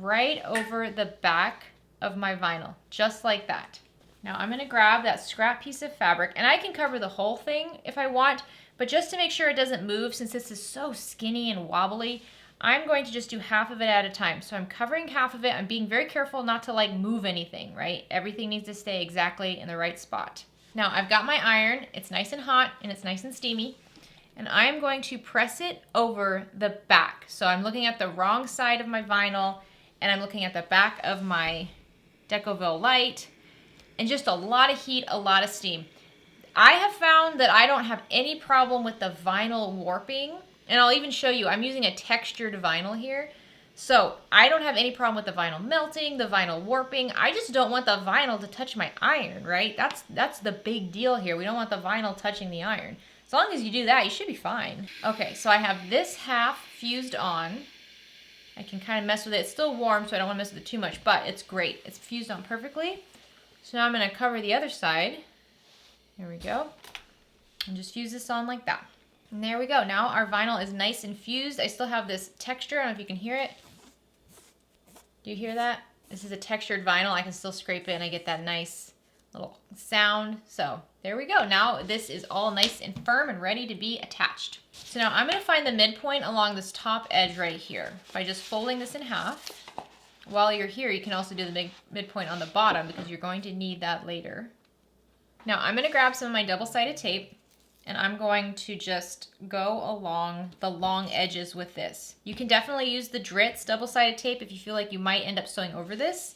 A: right over the back of my vinyl, just like that. Now I'm gonna grab that scrap piece of fabric, and I can cover the whole thing if I want, but just to make sure it doesn't move, since this is so skinny and wobbly, I'm going to just do half of it at a time. So I'm covering half of it. I'm being very careful not to like move anything, right? Everything needs to stay exactly in the right spot. Now I've got my iron. It's nice and hot and it's nice and steamy. And I'm going to press it over the back. So I'm looking at the wrong side of my vinyl, and I'm looking at the back of my Decoville light, and just a lot of heat, a lot of steam. I have found that I don't have any problem with the vinyl warping. And I'll even show you, I'm using a textured vinyl here. So I don't have any problem with the vinyl melting, the vinyl warping. I just don't want the vinyl to touch my iron, right? That's the big deal here. We don't want the vinyl touching the iron. As long as you do that, you should be fine. Okay, so I have this half fused on. I I can kind of mess with it. It's still warm, so I don't want to mess with it too much, but it's great. It's fused on perfectly. So now I'm going to cover the other side. Here we go. And just fuse this on like that. And there we go. Now our vinyl is nice and fused. I still have this texture. I don't know if you can hear it. Do you hear that? This is a textured vinyl. I can still scrape it and I get that nice little sound. So there we go. Now this is all nice and firm and ready to be attached. So now I'm going to find the midpoint along this top edge right here by just folding this in half. While you're here, you can also do the midpoint on the bottom because you're going to need that later. Now I'm going to grab some of my double-sided tape and I'm going to just go along the long edges with this. You can definitely use the Dritz double-sided tape if you feel like you might end up sewing over this.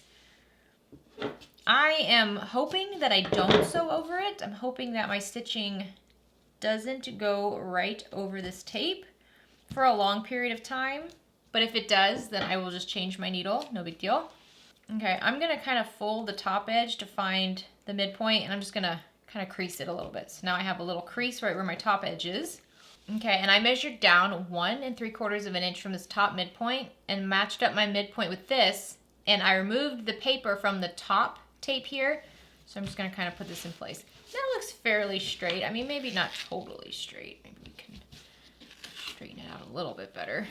A: I am hoping that I don't sew over it. I'm hoping that my stitching doesn't go right over this tape for a long period of time. But if it does, then I will just change my needle. No big deal. Okay, I'm going to kind of fold the top edge to find the midpoint, and I'm just going to kind of crease it a little bit. So now I have a little crease right where my top edge is. Okay, and I measured down 1 3/4 of an inch from this top midpoint and matched up my midpoint with this, and I removed the paper from the top tape here. So I'm just going to kind of put this in place. That looks fairly straight. I mean, maybe not totally straight. Maybe we can straighten it out a little bit better.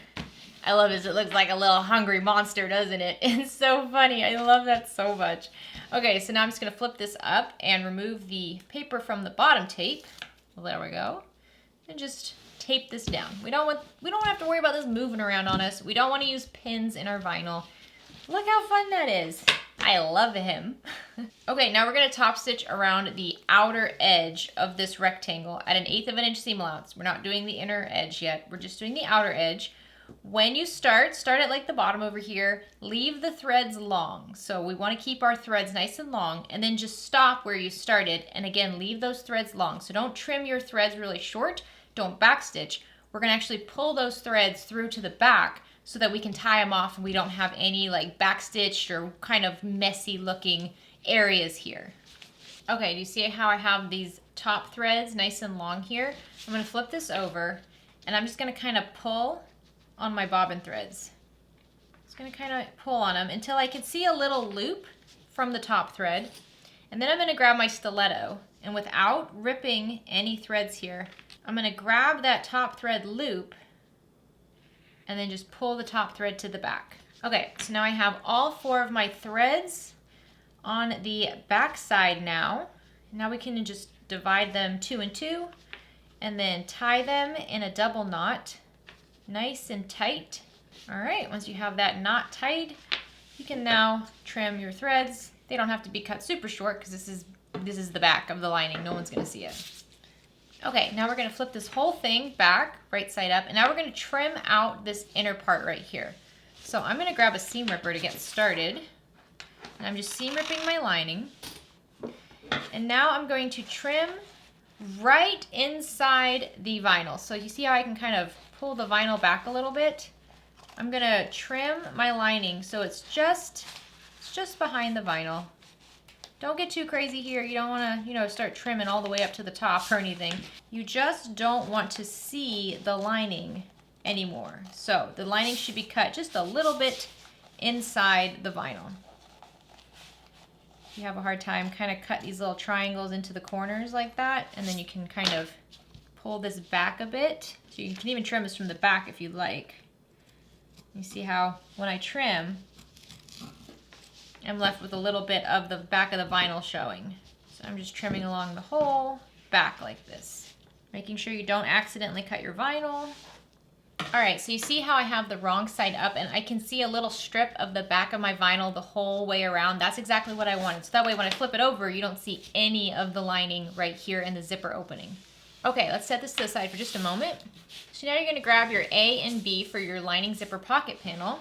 A: I love this. It looks like a little hungry monster, doesn't it? It's so funny. I love that so much. Okay, so now I'm just going to flip this up and remove the paper from the bottom tape. Well, there we go. And just tape this down. We don't have to worry about this moving around on us. We don't want to use pins in our vinyl. Look how fun that is. I love him. Okay, now we're going to top stitch around the outer edge of this rectangle at 1/8 of an inch seam allowance. We're not doing the inner edge yet. We're just doing the outer edge. When you start at like the bottom over here, leave the threads long. So we want to keep our threads nice and long, and then just stop where you started, and again, leave those threads long. So don't trim your threads really short, don't backstitch. We're going to actually pull those threads through to the back so that we can tie them off and we don't have any like backstitched or kind of messy looking areas here. Okay, do you see how I have these top threads nice and long here? I'm going to flip this over and I'm just going to kind of pull on my bobbin threads. Just going to kind of pull on them until I can see a little loop from the top thread. And then I'm going to grab my stiletto, and without ripping any threads here, I'm going to grab that top thread loop and then just pull the top thread to the back. Okay, so now I have all 4 of my threads on the back side now. Now we can just divide them 2 and 2 and then tie them in a double knot. Nice and tight. All right, once you have that knot tied, you can now trim your threads. They don't have to be cut super short because this is the back of the lining. No one's gonna see it. Okay, now we're gonna flip this whole thing back, right side up, and now we're gonna trim out this inner part right here. So I'm gonna grab a seam ripper to get started. And I'm just seam ripping my lining. And now I'm going to trim right inside the vinyl. So you see how I can kind of pull the vinyl back a little bit? I'm gonna trim my lining so it's just behind the vinyl. Don't get too crazy here. You don't want to, start trimming all the way up to the top or anything. You just don't want to see the lining anymore. So the lining should be cut just a little bit inside the vinyl. If you have a hard time, kind of cut these little triangles into the corners like that, and then you can kind of pull this back a bit. So you can even trim this from the back if you'd like. You see how when I trim, I'm left with a little bit of the back of the vinyl showing. So I'm just trimming along the whole back like this, making sure you don't accidentally cut your vinyl. All right, so you see how I have the wrong side up, and I can see a little strip of the back of my vinyl the whole way around. That's exactly what I wanted. So that way when I flip it over, you don't see any of the lining right here in the zipper opening. Okay, let's set this to the side for just a moment. So now you're gonna grab your A and B for your lining zipper pocket panel.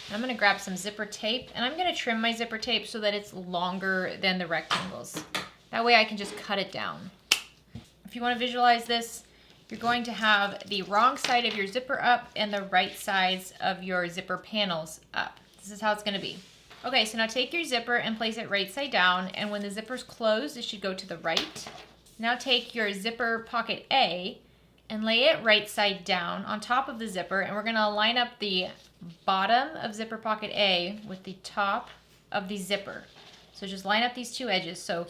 A: And I'm gonna grab some zipper tape, and I'm gonna trim my zipper tape so that it's longer than the rectangles. That way I can just cut it down. If you wanna visualize this, you're going to have the wrong side of your zipper up and the right sides of your zipper panels up. This is how it's gonna be. Okay, so now take your zipper and place it right side down, and when the zipper's closed, it should go to the right. Now take your zipper pocket A and lay it right side down on top of the zipper, and we're gonna line up the bottom of zipper pocket A with the top of the zipper. So just line up these two edges. So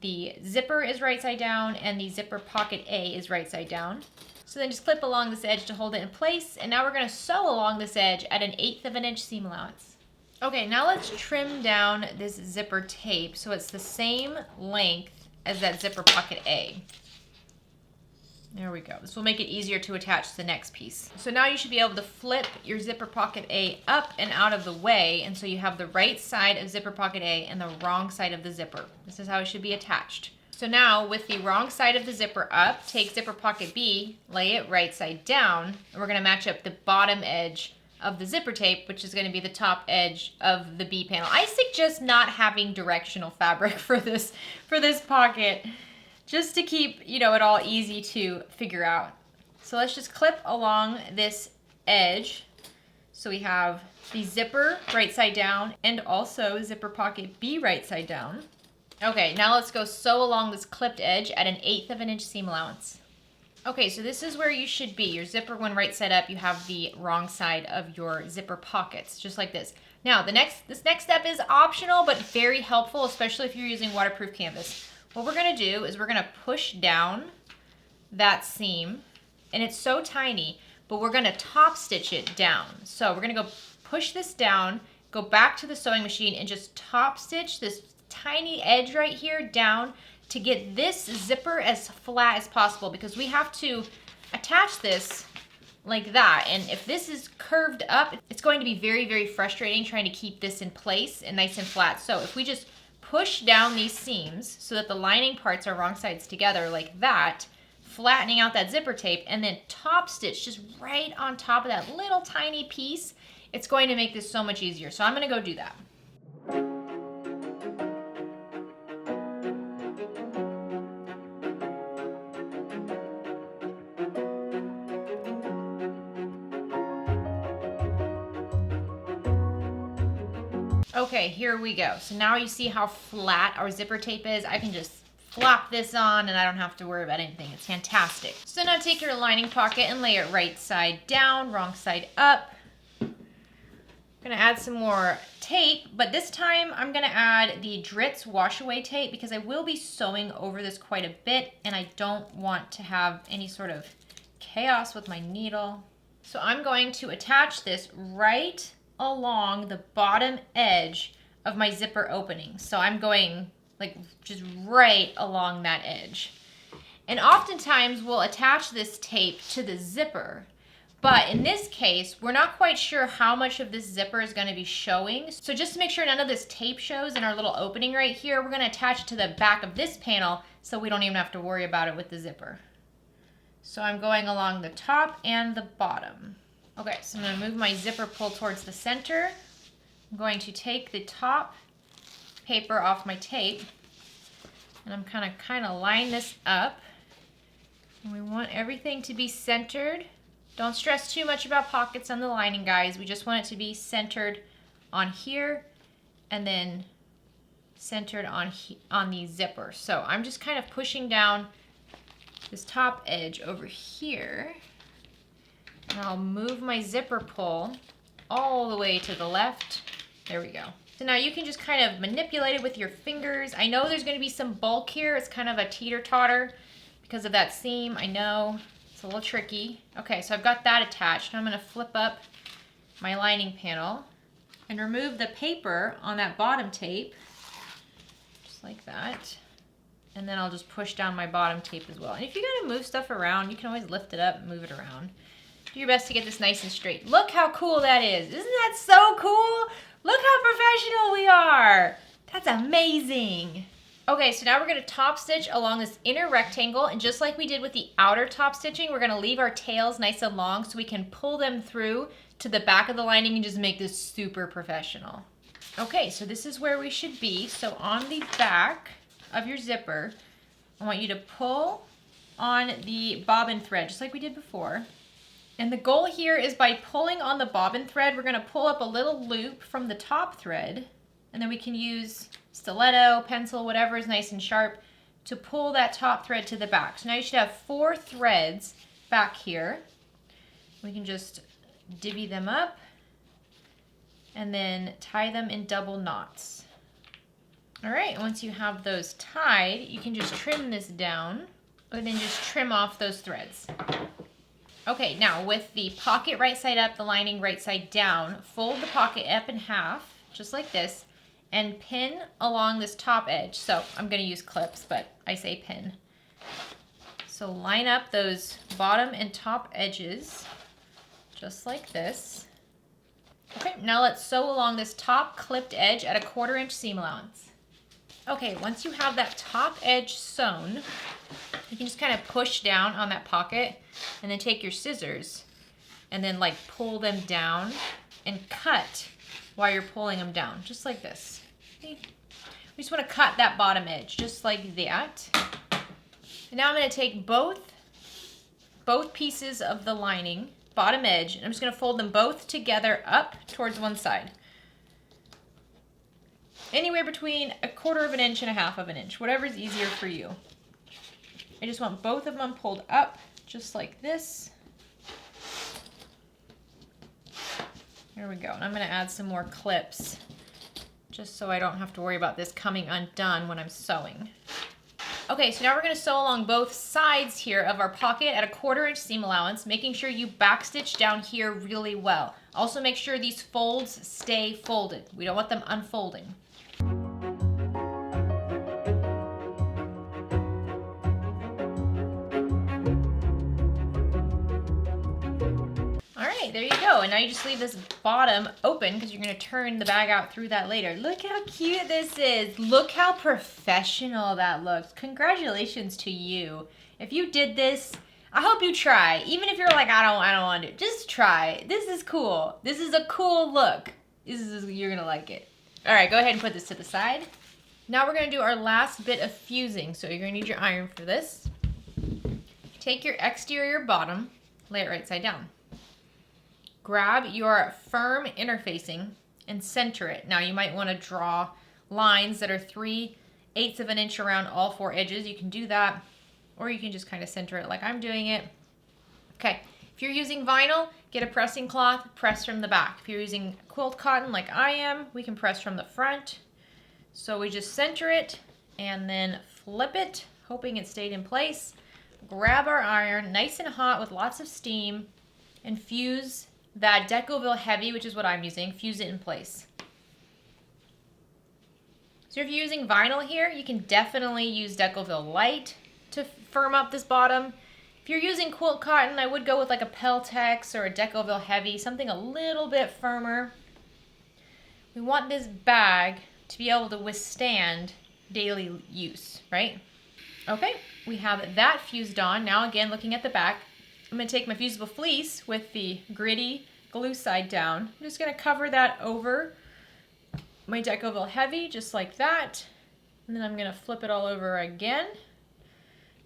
A: the zipper is right side down and the zipper pocket A is right side down. So then just clip along this edge to hold it in place. And now we're gonna sew along this edge at 1/8 of an inch seam allowance. Okay, now let's trim down this zipper tape so it's the same length as that zipper pocket A. There we go. This will make it easier to attach to the next piece. So now you should be able to flip your zipper pocket A up and out of the way, and so you have the right side of zipper pocket A and the wrong side of the zipper. This is how it should be attached. So now with the wrong side of the zipper up, take zipper pocket B, lay it right side down, and we're gonna match up the bottom edge of the zipper tape, which is gonna be the top edge of the B panel. I suggest not having directional fabric for this pocket, just to keep, you know, it all easy to figure out. So let's just clip along this edge. So we have the zipper right side down and also zipper pocket B right side down. Okay, now let's go sew along this clipped edge at 1/8 of an inch seam allowance. Okay, so this is where you should be. Your zipper, when right side up, you have the wrong side of your zipper pockets, just like this. Now, this next step is optional, but very helpful, especially if you're using waterproof canvas. What we're gonna do is we're gonna push down that seam, and it's so tiny, but we're gonna top stitch it down. So we're gonna go push this down, go back to the sewing machine, and just top stitch this tiny edge right here down to get this zipper as flat as possible, because we have to attach this like that. And if this is curved up, it's going to be very, very frustrating trying to keep this in place and nice and flat. So if we just push down these seams so that the lining parts are wrong sides together like that, flattening out that zipper tape, and then top stitch just right on top of that little tiny piece, it's going to make this so much easier. So I'm gonna go do that. Okay, here we go. So now you see how flat our zipper tape is. I can just flop this on and I don't have to worry about anything. It's fantastic. So now take your lining pocket and lay it right side down, wrong side up. I'm gonna add some more tape, but this time I'm gonna add the Dritz wash away tape because I will be sewing over this quite a bit and I don't want to have any sort of chaos with my needle. So I'm going to attach this right along the bottom edge of my zipper opening. So I'm going like just right along that edge. And oftentimes we'll attach this tape to the zipper, but in this case, we're not quite sure how much of this zipper is going to be showing. So just to make sure none of this tape shows in our little opening right here, we're going to attach it to the back of this panel so we don't even have to worry about it with the zipper. So I'm going along the top and the bottom. Okay, so I'm going to move my zipper pull towards the center. I'm going to take the top paper off my tape and I'm kind of line this up. And we want everything to be centered. Don't stress too much about pockets on the lining, guys. We just want it to be centered on here and then centered on the zipper. So I'm just kind of pushing down this top edge over here. And I'll move my zipper pull all the way to the left. There we go. So now you can just kind of manipulate it with your fingers. I know there's going to be some bulk here. It's kind of a teeter-totter because of that seam. I know it's a little tricky. Okay, so I've got that attached. Now I'm going to flip up my lining panel and remove the paper on that bottom tape, just like that. And then I'll just push down my bottom tape as well. And if you got to move stuff around, you can always lift it up and move it around. Do your best to get this nice and straight. Look how cool that is. Isn't that so cool? Look how professional we are. That's amazing. Okay, so now we're gonna top stitch along this inner rectangle, and just like we did with the outer top stitching, we're gonna leave our tails nice and long so we can pull them through to the back of the lining and just make this super professional. Okay, so this is where we should be. So on the back of your zipper, I want you to pull on the bobbin thread, just like we did before. And the goal here is by pulling on the bobbin thread, we're gonna pull up a little loop from the top thread, and then we can use stiletto, pencil, whatever is nice and sharp to pull that top thread to the back. So now you should have 4 threads back here. We can just divvy them up and then tie them in double knots. All right, once you have those tied, you can just trim this down and then just trim off those threads. Okay, now with the pocket right side up, the lining right side down, fold the pocket up in half, just like this, and pin along this top edge. So I'm gonna use clips, but I say pin. So line up those bottom and top edges, just like this. Okay, now let's sew along this top clipped edge at a 1/4 inch seam allowance. Okay, once you have that top edge sewn, you can just kind of push down on that pocket and then take your scissors and then like pull them down and cut while you're pulling them down, just like this. Okay. We just want to cut that bottom edge, just like that. And now I'm going to take both pieces of the lining, bottom edge, and I'm just going to fold them both together up towards one side. Anywhere between 1/4 of an inch and 1/2 of an inch, whatever's easier for you. I just want both of them pulled up, just like this. There we go. And I'm going to add some more clips, just so I don't have to worry about this coming undone when I'm sewing. Okay, so now we're going to sew along both sides here of our pocket at a 1/4 inch seam allowance, making sure you backstitch down here really well. Also make sure these folds stay folded. We don't want them unfolding. There you go. And now you just leave this bottom open because you're going to turn the bag out through that later. Look how cute this is. Look how professional that looks. Congratulations to you. If you did this, I hope you try. Even if you're like, I don't want to. Just try. This is cool. This is a cool look. You're going to like it. All right, go ahead and put this to the side. Now we're going to do our last bit of fusing. So you're going to need your iron for this. Take your exterior bottom, lay it right side down. Grab your firm interfacing and center it. Now you might want to draw lines that are 3/8 of an inch around all 4 edges. You can do that, or you can just kind of center it like I'm doing it. Okay, if you're using vinyl, get a pressing cloth, press from the back. If you're using quilt cotton like I am, we can press from the front. So we just center it and then flip it, hoping it stayed in place. Grab our iron, nice and hot with lots of steam, and fuse that Decoville Heavy, which is what I'm using, fuse it in place. So if you're using vinyl here, you can definitely use Decoville Light to firm up this bottom. If you're using quilt cotton, I would go with like a Peltex or a Decoville Heavy, something a little bit firmer. We want this bag to be able to withstand daily use, right? Okay, we have that fused on. Now again, looking at the back, I'm going to take my fusible fleece with the gritty glue side down. I'm just going to cover that over my Decoville Heavy, just like that. And then I'm going to flip it all over again.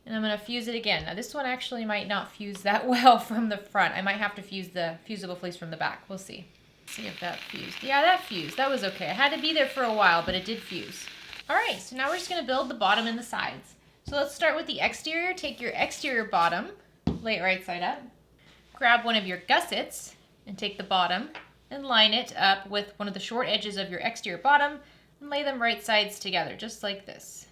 A: And I'm going to fuse it again. Now this one actually might not fuse that well from the front. I might have to fuse the fusible fleece from the back. We'll see. See if that fused. Yeah, that fused. That was okay. I had to be there for a while, but it did fuse. All right, so now we're just going to build the bottom and the sides. So let's start with the exterior. Take your exterior bottom, lay it right side up. Grab one of your gussets and take the bottom and line it up with one of the short edges of your exterior bottom and lay them right sides together, just like this.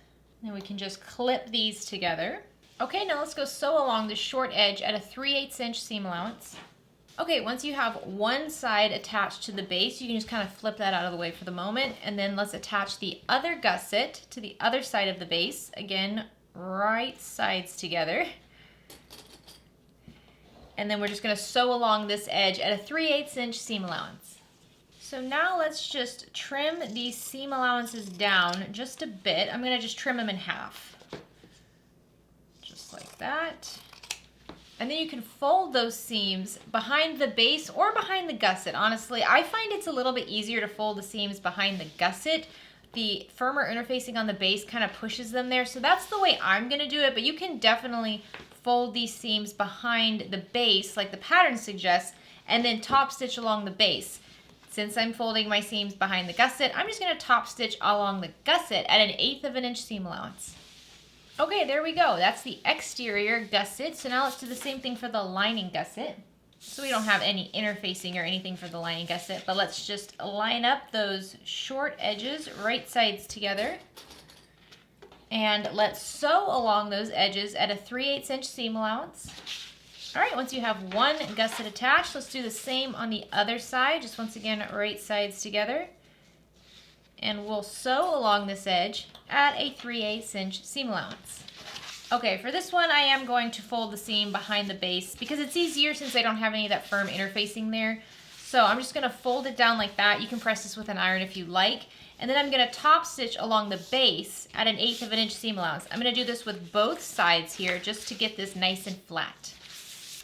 A: Then we can just clip these together. Okay, now let's go sew along the short edge at a 3/8 inch seam allowance. Okay, once you have one side attached to the base, you can just kind of flip that out of the way for the moment, and then let's attach the other gusset to the other side of the base. Again, right sides together. And then we're just going to sew along this edge at a 3/8 inch seam allowance. So now let's just trim these seam allowances down just a bit. I'm going to just trim them in half. Just like that. And then you can fold those seams behind the base or behind the gusset. Honestly, I find it's a little bit easier to fold the seams behind the gusset. The firmer interfacing on the base kind of pushes them there. So that's the way I'm going to do it, but you can definitely fold these seams behind the base like the pattern suggests and then top stitch along the base. Since I'm folding my seams behind the gusset, I'm just going to top stitch along the gusset at an 1/8 of an inch seam allowance. Okay, there we go. That's the exterior gusset. So now let's do the same thing for the lining gusset. So we don't have any interfacing or anything for the lining gusset, but let's just line up those short edges, right sides together. And let's sew along those edges at a 3/8 inch seam allowance. All right, once you have one gusset attached, let's do the same on the other side. Just once again, right sides together. And we'll sew along this edge at a 3/8 inch seam allowance. Okay, for this one, I am going to fold the seam behind the base because it's easier since I don't have any of that firm interfacing there. So I'm just gonna fold it down like that. You can press this with an iron if you like. And then I'm gonna top stitch along the base at an 1/8 of an inch seam allowance. I'm gonna do this with both sides here just to get this nice and flat.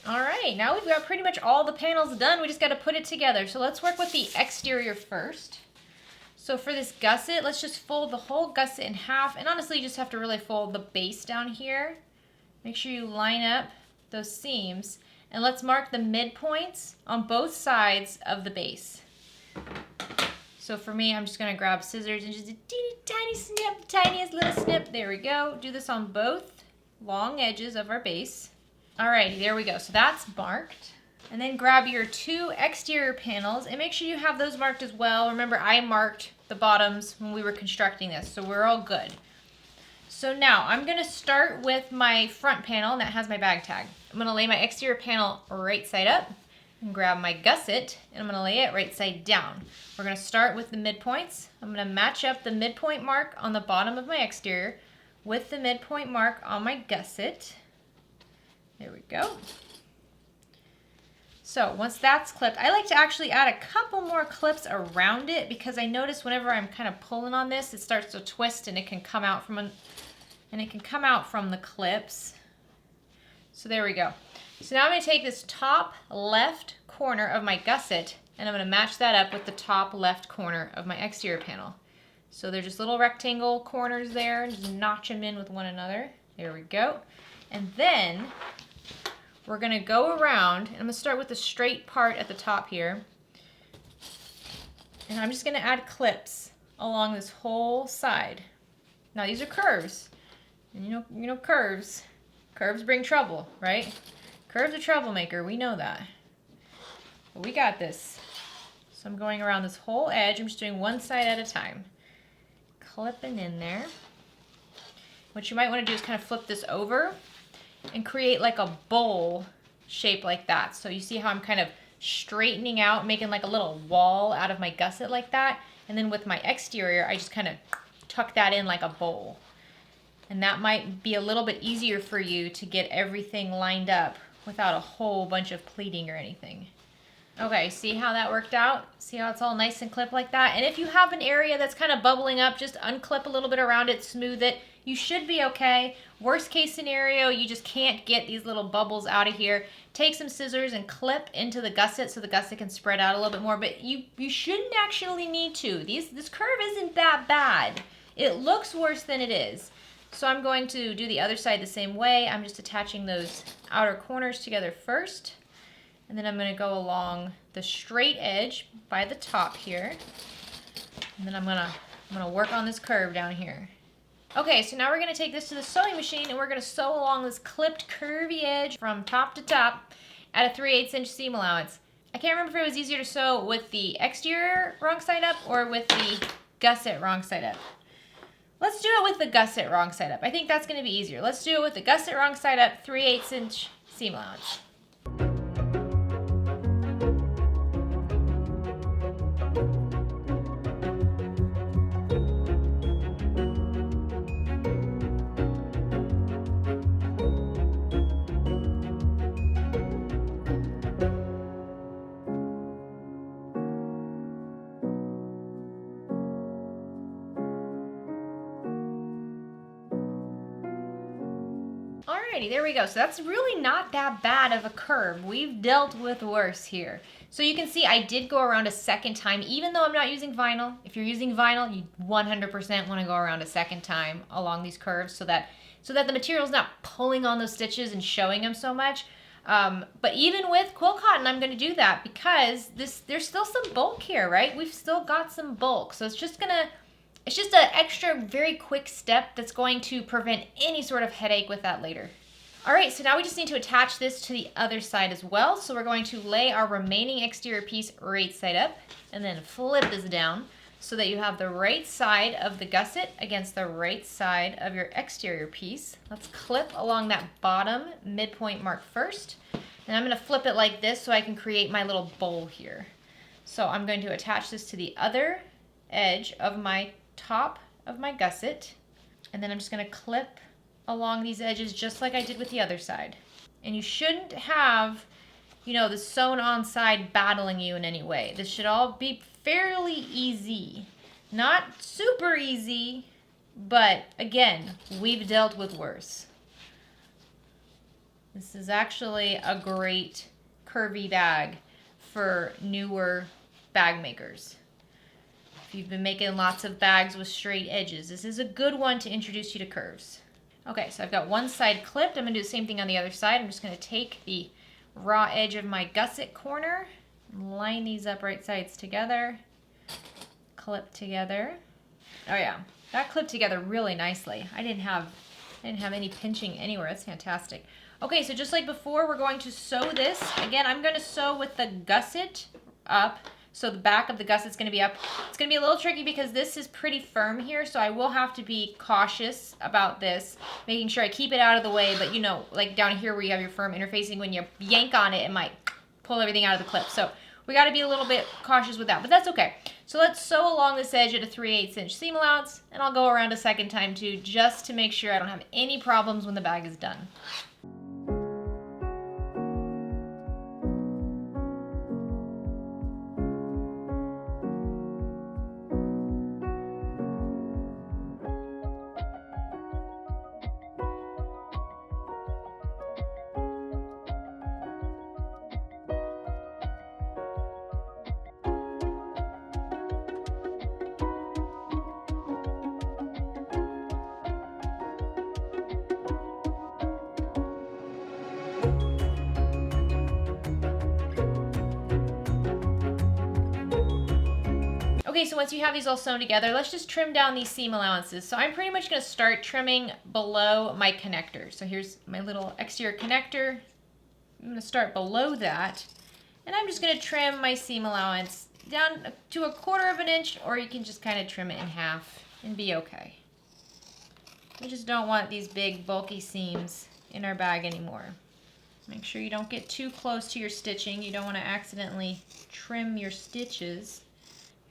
A: All right, now we've got pretty much all the panels done. We just gotta put it together. So let's work with the exterior first. So for this gusset, let's just fold the whole gusset in half. And honestly, you just have to really fold the base down here. Make sure you line up those seams. And let's mark the midpoints on both sides of the base. So for me, I'm just gonna grab scissors and just a teeny tiny snip, tiniest little snip. There we go. Do this on both long edges of our base. Alrighty, there we go. So that's marked. And then grab your two exterior panels and make sure you have those marked as well. Remember, I marked the bottoms when we were constructing this, so we're all good. So now I'm gonna start with my front panel, and that has my bag tag. I'm gonna lay my exterior panel right side up and grab my gusset, and I'm gonna lay it right side down. We're gonna start with the midpoints. I'm gonna match up the midpoint mark on the bottom of my exterior with the midpoint mark on my gusset. There we go. So once that's clipped, I like to actually add a couple more clips around it because I notice whenever I'm kind of pulling on this, it starts to twist and it can come out from the clips. So there we go. So now I'm going to take this top left corner of my gusset and I'm going to match that up with the top left corner of my exterior panel. So they're just little rectangle corners there, just notch them in with one another. There we go. And then we're gonna go around, and I'm gonna start with the straight part at the top here. And I'm just gonna add clips along this whole side. Now these are curves. And you know curves. Curves bring trouble, right? Curves a troublemaker, we know that. But we got this. So I'm going around this whole edge. I'm just doing one side at a time. Clipping in there. What you might wanna do is kind of flip this over and create like a bowl shape like that. So you see how I'm kind of straightening out, making like a little wall out of my gusset like that. And then with my exterior, I just kind of tuck that in like a bowl. And that might be a little bit easier for you to get everything lined up without a whole bunch of pleating or anything. Okay, see how that worked out? See how it's all nice and clipped like that? And if you have an area that's kind of bubbling up, just unclip a little bit around it, smooth it. You should be okay. Worst case scenario, you just can't get these little bubbles out of here. Take some scissors and clip into the gusset so the gusset can spread out a little bit more, but you shouldn't actually need to. This curve isn't that bad. It looks worse than it is. So I'm going to do the other side the same way. I'm just attaching those outer corners together first. And then I'm going to go along the straight edge by the top here. And then I'm gonna work on this curve down here. Okay, so now we're going to take this to the sewing machine and we're going to sew along this clipped curvy edge from top to top at a 3/8 inch seam allowance. I can't remember if it was easier to sew with the exterior wrong side up or with the gusset wrong side up. Let's do it with the gusset wrong side up. I think that's going to be easier. Let's do it with the gusset wrong side up, 3/8 inch seam allowance. Alrighty, there we go. So that's really not that bad of a curve. We've dealt with worse here. So you can see I did go around a second time, even though I'm not using vinyl. If you're using vinyl, you 100% want to go around a second time along these curves so that the material's not pulling on those stitches and showing them so much. But even with quilt cotton, I'm going to do that because there's still some bulk here, right? We've still got some bulk. So it's just going to It's just an extra very quick step that's going to prevent any sort of headache with that later. All right, so now we just need to attach this to the other side as well. So we're going to lay our remaining exterior piece right side up and then flip this down so that you have the right side of the gusset against the right side of your exterior piece. Let's clip along that bottom midpoint mark first. And I'm gonna flip it like this so I can create my little bowl here. So I'm going to attach this to the other edge of my top of my gusset. And then I'm just gonna clip along these edges just like I did with the other side. And you shouldn't have, you know, the sewn on side battling you in any way. This should all be fairly easy. Not super easy, but again, we've dealt with worse. This is actually a great curvy bag for newer bag makers. If you've been making lots of bags with straight edges, this is a good one to introduce you to curves. Okay, so I've got one side clipped. I'm gonna do the same thing on the other side. I'm just gonna take the raw edge of my gusset corner, line these up right sides together, clip together. Oh yeah, that clipped together really nicely. I didn't have any pinching anywhere. That's fantastic. Okay, so just like before, we're going to sew this. Again, I'm gonna sew with the gusset up. So the back of the gusset's gonna be up. It's gonna be a little tricky because this is pretty firm here, so I will have to be cautious about this, making sure I keep it out of the way, but you know, like down here where you have your firm interfacing, when you yank on it, it might pull everything out of the clip. So we gotta be a little bit cautious with that, but that's okay. So let's sew along this edge at a 3/8 inch seam allowance, and I'll go around a second time too, just to make sure I don't have any problems when the bag is done. Okay, so once you have these all sewn together, let's just trim down these seam allowances. So I'm pretty much gonna start trimming below my connector. So here's my little exterior connector. I'm gonna start below that, and I'm just gonna trim my seam allowance down to 1/4 of an inch, or you can just kind of trim it in half and be okay. We just don't want these big bulky seams in our bag anymore. Make sure you don't get too close to your stitching. You don't want to accidentally trim your stitches.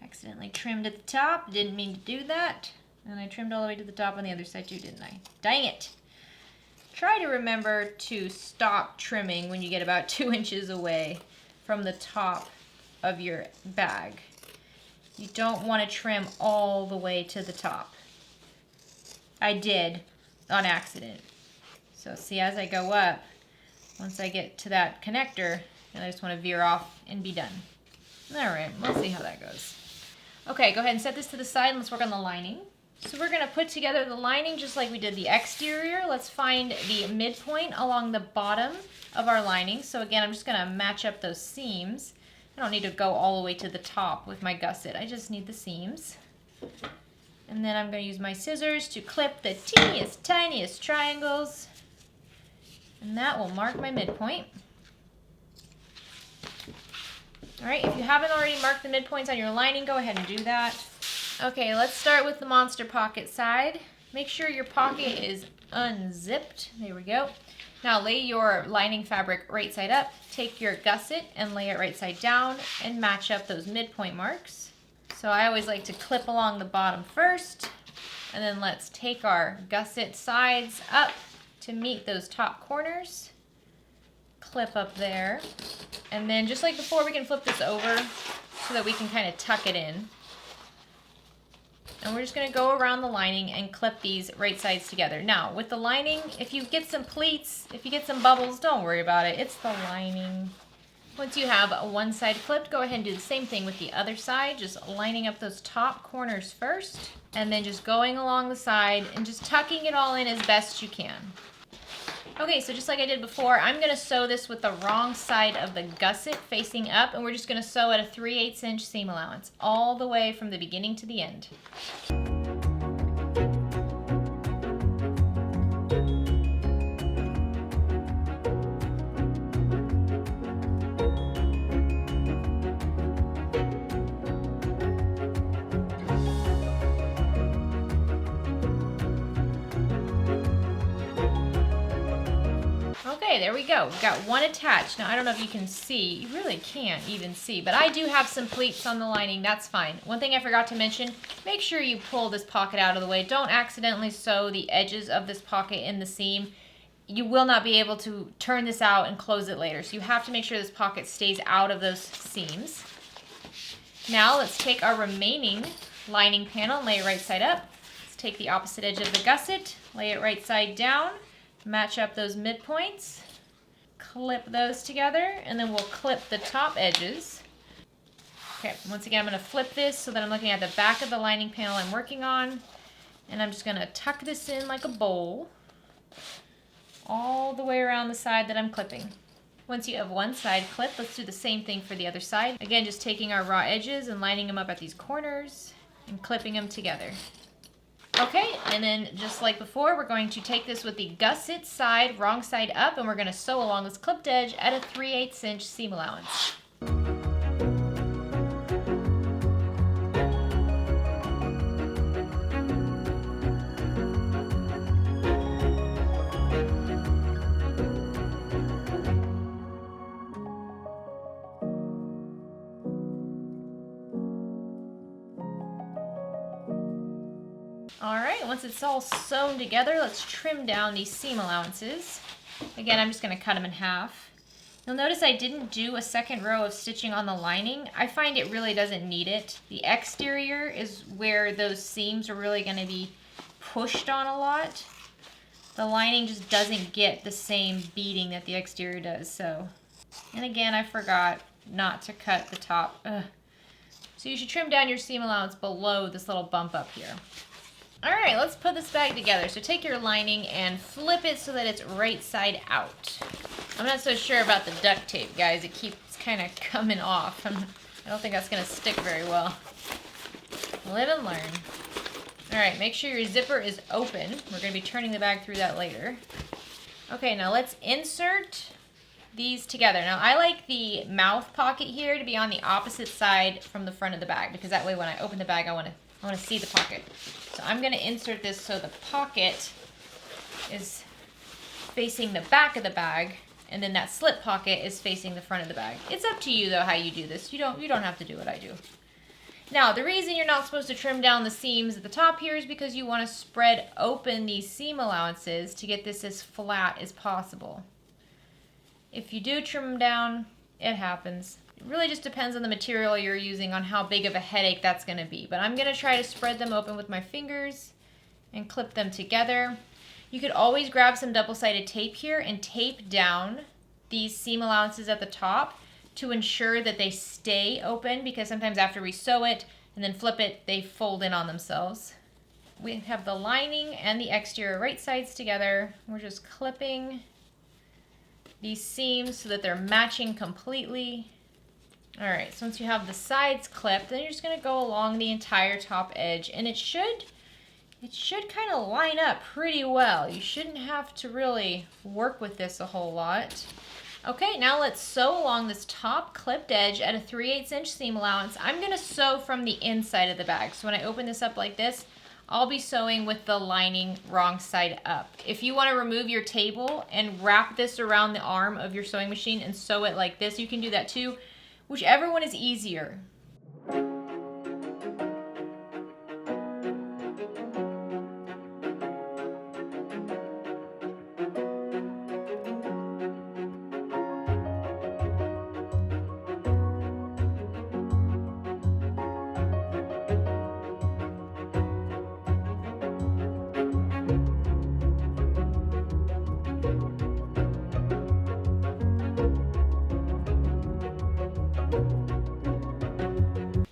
A: Accidentally trimmed at the top, didn't mean to do that. And I trimmed all the way to the top on the other side too, didn't I? Dang it. Try to remember to stop trimming when you get about 2 inches away from the top of your bag. You don't want to trim all the way to the top. I did on accident. So see, as I go up, once I get to that connector, and I just want to veer off and be done. All right, we'll see how that goes. Okay, go ahead and set this to the side and let's work on the lining. So we're gonna put together the lining just like we did the exterior. Let's find the midpoint along the bottom of our lining. So again, I'm just gonna match up those seams. I don't need to go all the way to the top with my gusset. I just need the seams. And then I'm gonna use my scissors to clip the teeniest, tiniest triangles. And that will mark my midpoint. All right, if you haven't already marked the midpoints on your lining, go ahead and do that. Okay, let's start with the monster pocket side. Make sure your pocket is unzipped. There we go. Now lay your lining fabric right side up. Take your gusset and lay it right side down and match up those midpoint marks. So I always like to clip along the bottom first, and then let's take our gusset sides up to meet those top corners. Clip up there, and then just like before, we can flip this over so that we can kind of tuck it in. And we're just going to go around the lining and clip these right sides together. Now with the lining, if you get some pleats, if you get some bubbles, don't worry about it. It's the lining. Once you have one side clipped, go ahead and do the same thing with the other side, just lining up those top corners first, and then just going along the side and just tucking it all in as best you can. Okay, so just like I did before, I'm going to sew this with the wrong side of the gusset facing up, and we're just going to sew at a 3/8 inch seam allowance all the way from the beginning to the end. Okay, there we go. We've got one attached. Now, I don't know if you can see. You really can't even see, but I do have some pleats on the lining. That's fine. One thing I forgot to mention, make sure you pull this pocket out of the way. Don't accidentally sew the edges of this pocket in the seam. You will not be able to turn this out and close it later. So you have to make sure this pocket stays out of those seams. Now, let's take our remaining lining panel and lay it right side up. Let's take the opposite edge of the gusset, lay it right side down. Match up those midpoints, clip those together, and then we'll clip the top edges. Okay, once again, I'm going to flip this so that I'm looking at the back of the lining panel I'm working on, and I'm just going to tuck this in like a bowl all the way around the side that I'm clipping. Once you have one side clipped, let's do the same thing for the other side. Again, just taking our raw edges and lining them up at these corners and clipping them together. Okay, and then just like before, we're going to take this with the gusset side, wrong side up, and we're going to sew along this clipped edge at a 3/8 inch seam allowance. All right, once it's all sewn together, let's trim down these seam allowances. Again, I'm just going to cut them in half. You'll notice I didn't do a second row of stitching on the lining. I find it really doesn't need it. The exterior is where those seams are really going to be pushed on a lot. The lining just doesn't get the same beading that the exterior does. So, and again, I forgot not to cut the top. So you should trim down your seam allowance below this little bump up here. All right, let's put this bag together. So take your lining and flip it so that it's right side out. I'm not so sure about the duct tape, guys. It keeps kind of coming off. I don't think that's going to stick very well. Live and learn. All right, make sure your zipper is open. We're going to be turning the bag through that later. Okay, now let's insert these together. Now, I like the mouth pocket here to be on the opposite side from the front of the bag, because that way when I open the bag, I want to see the pocket. So I'm going to insert this so the pocket is facing the back of the bag, and then that slip pocket is facing the front of the bag. It's up to you though how you do this. You don't have to do what I do. Now, the reason you're not supposed to trim down the seams at the top here is because you want to spread open these seam allowances to get this as flat as possible. If you do trim them down, it happens. It really just depends on the material you're using on how big of a headache that's going to be. But I'm going to try to spread them open with my fingers and clip them together. You could always grab some double-sided tape here and tape down these seam allowances at the top to ensure that they stay open, because sometimes after we sew it and then flip it, they fold in on themselves. We have the lining and the exterior right sides together. We're just clipping these seams so that they're matching completely. All right, so once you have the sides clipped, then you're just gonna go along the entire top edge, and it should kind of line up pretty well. You shouldn't have to really work with this a whole lot. Okay, now let's sew along this top clipped edge at a 3/8 inch seam allowance. I'm gonna sew from the inside of the bag. So when I open this up like this, I'll be sewing with the lining wrong side up. If you wanna remove your table and wrap this around the arm of your sewing machine and sew it like this, you can do that too. Whichever one is easier.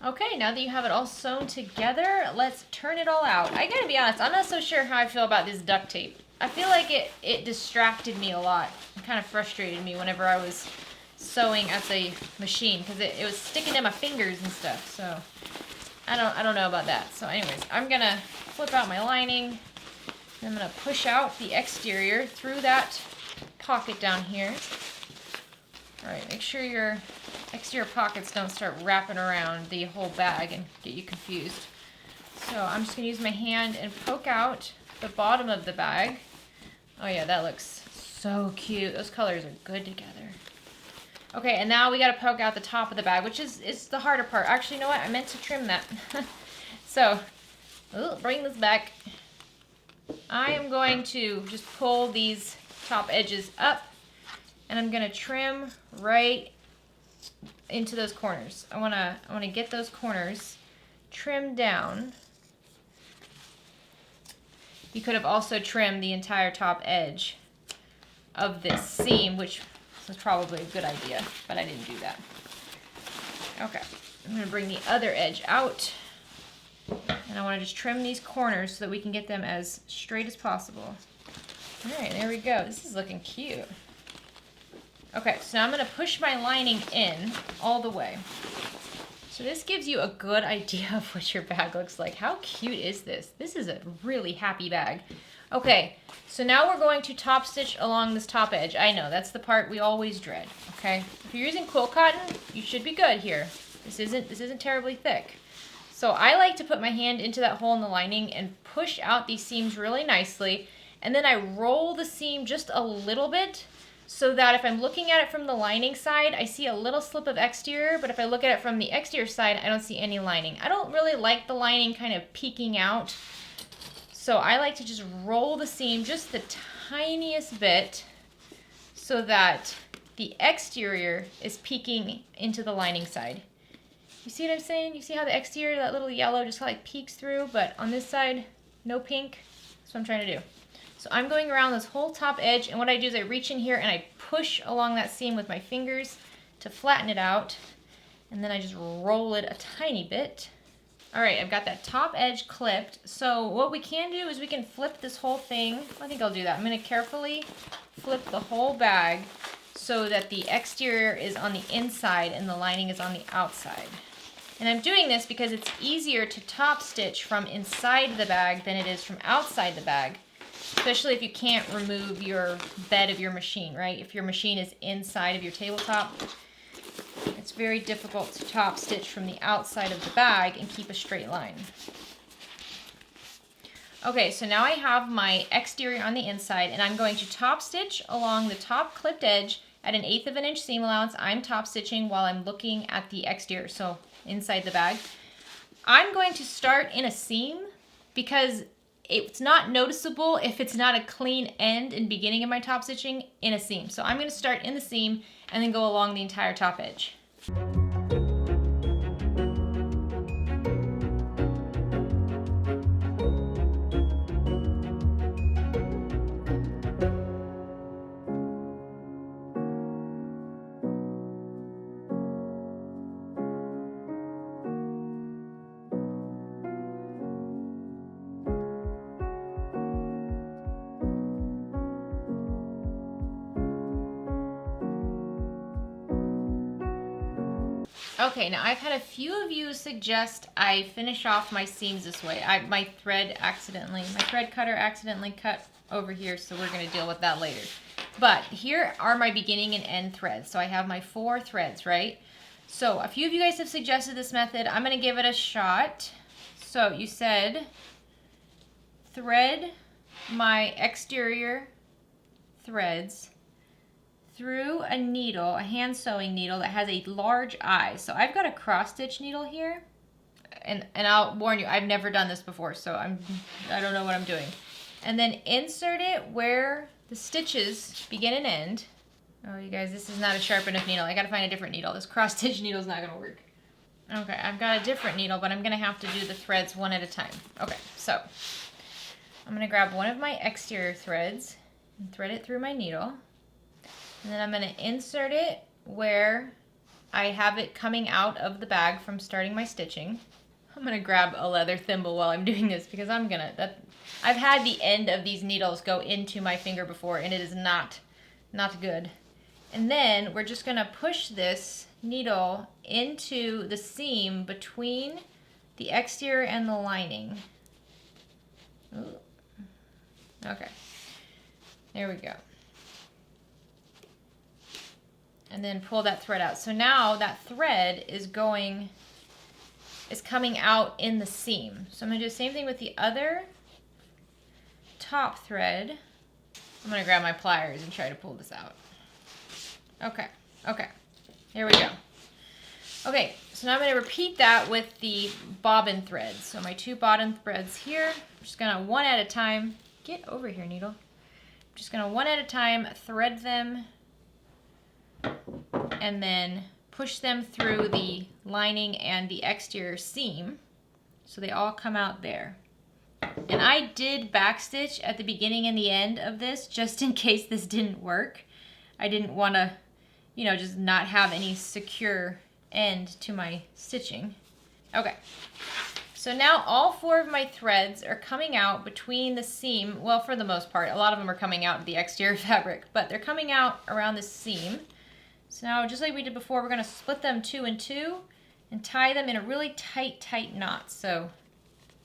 A: Okay, now that you have it all sewn together, let's turn it all out. I gotta be honest, I'm not so sure how I feel about this duct tape. I feel like it distracted me a lot. It kind of frustrated me whenever I was sewing at the machine, because it was sticking in my fingers and stuff. So I don't know about that. So anyways, I'm gonna flip out my lining. I'm gonna push out the exterior through that pocket down here. All right, make sure your exterior pockets don't start wrapping around the whole bag and get you confused. So I'm just gonna use my hand and poke out the bottom of the bag. Oh yeah, that looks So cute. Those colors are good together. Okay, and now we got to poke out the top of the bag, which is the harder part. Actually, you know what? I meant to trim that. So, bring this back. I am going to just pull these top edges up, and I'm going to trim right into those corners. I want to get those corners trimmed down. You could have also trimmed the entire top edge of this seam, which was probably a good idea, but I didn't do that. Okay, I'm going to bring the other edge out, and I want to just trim these corners so that we can get them as straight as possible. All right, there we go. This is looking cute. Okay, so now I'm going to push my lining in all the way. So this gives you a good idea of what your bag looks like. How cute is this? This is a really happy bag. Okay, so now we're going to top stitch along this top edge. I know, that's the part we always dread, okay? If you're using quilt cotton, you should be good here. This isn't terribly thick. So I like to put my hand into that hole in the lining and push out these seams really nicely, and then I roll the seam just a little bit so that if I'm looking at it from the lining side, I see a little slip of exterior, but if I look at it from the exterior side, I don't see any lining. I don't really like the lining kind of peeking out, so I like to just roll the seam just the tiniest bit so that the exterior is peeking into the lining side. You see what I'm saying? You see how the exterior, that little yellow just like peeks through, but on this side, no pink? That's what I'm trying to do. So I'm going around this whole top edge, and what I do is I reach in here and I push along that seam with my fingers to flatten it out, and then I just roll it a tiny bit. All right, I've got that top edge clipped. So what we can do is we can flip this whole thing. I think I'll do that. I'm going to carefully flip the whole bag so that the exterior is on the inside and the lining is on the outside. And I'm doing this because it's easier to top stitch from inside the bag than it is from outside the bag. Especially if you can't remove your bed of your machine, right? If your machine is inside of your tabletop, it's very difficult to top stitch from the outside of the bag and keep a straight line. Okay, so now I have my exterior on the inside, and I'm going to top stitch along the top clipped edge at 1/8 of an inch seam allowance. I'm top stitching while I'm looking at the exterior, so inside the bag. I'm going to start in a seam because it's not noticeable if it's not a clean end and beginning of my top stitching in a seam. So I'm going to start in the seam and then go along the entire top edge. Okay, now I've had a few of you suggest I finish off my seams this way. My thread cutter accidentally cut over here, so we're going to deal with that later. But here are my beginning and end threads. So I have my 4 threads, right? So a few of you guys have suggested this method. I'm going to give it a shot. So you said thread my exterior threads through a needle, a hand sewing needle that has a large eye. So I've got a cross stitch needle here, and I'll warn you, I've never done this before, so I don't know what I'm doing. And then insert it where the stitches begin and end. Oh, you guys, this is not a sharp enough needle. I gotta find a different needle. This cross stitch needle is not gonna work. Okay, I've got a different needle, but I'm gonna have to do the threads one at a time. Okay, so I'm gonna grab one of my exterior threads and thread it through my needle. And then I'm going to insert it where I have it coming out of the bag from starting my stitching. I'm going to grab a leather thimble while I'm doing this because I've had the end of these needles go into my finger before, and it is not good. And then we're just going to push this needle into the seam between the exterior and the lining. Ooh. Okay, there we go. And then pull that thread out. So now that thread is coming out in the seam. So I'm going to do the same thing with the other top thread. I'm gonna grab my pliers and try to pull this out. Okay, okay, here we go. Okay, so now I'm gonna repeat that with the bobbin threads. So my 2 bobbin threads here, I'm just gonna one at a time, get over here needle. I'm just gonna one at a time thread them and then push them through the lining and the exterior seam so they all come out there. And I did backstitch at the beginning and the end of this just in case this didn't work. I didn't want to, you know, just not have any secure end to my stitching. Okay, so now all 4 of my threads are coming out between the seam. Well, for the most part, a lot of them are coming out of the exterior fabric, but they're coming out around the seam. So now, just like we did before, we're going to split them 2 and 2 and tie them in a really tight knot. So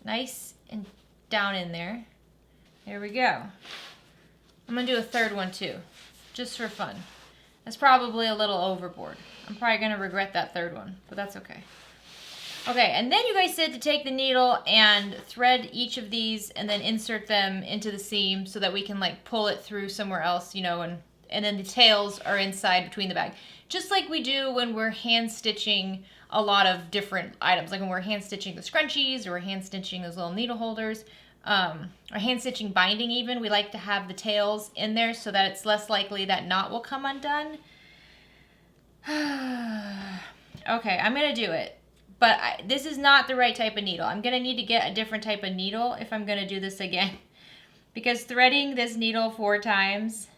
A: nice and down in there. There we go. I'm going to do a 3rd one too, just for fun. That's probably a little overboard. I'm probably going to regret that 3rd one, but that's okay. Okay, and then you guys said to take the needle and thread each of these and then insert them into the seam so that we can like pull it through somewhere else, you know, and then the tails are inside between the bag. Just like we do when we're hand stitching a lot of different items, like when we're hand stitching the scrunchies or we're hand stitching those little needle holders, or hand stitching binding even, we like to have the tails in there so that it's less likely that knot will come undone. Okay, I'm gonna do it. But this is not the right type of needle. I'm gonna need to get a different type of needle if I'm gonna do this again. Because threading this needle 4 times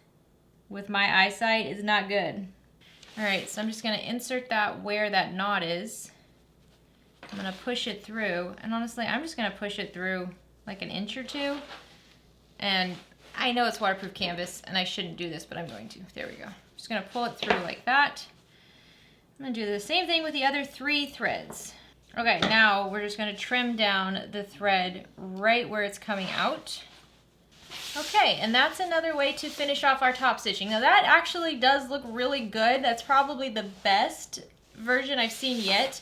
A: with my eyesight is not good. All right, so I'm just gonna insert that where that knot is. I'm gonna push it through, and honestly, I'm just gonna push it through like an inch or 2. And I know it's waterproof canvas, and I shouldn't do this, but I'm going to. There we go. Just gonna pull it through like that. I'm gonna do the same thing with the other 3 threads. Okay, now we're just gonna trim down the thread right where it's coming out. Okay, and that's another way to finish off our top stitching. Now that actually does look really good. That's probably the best version I've seen yet.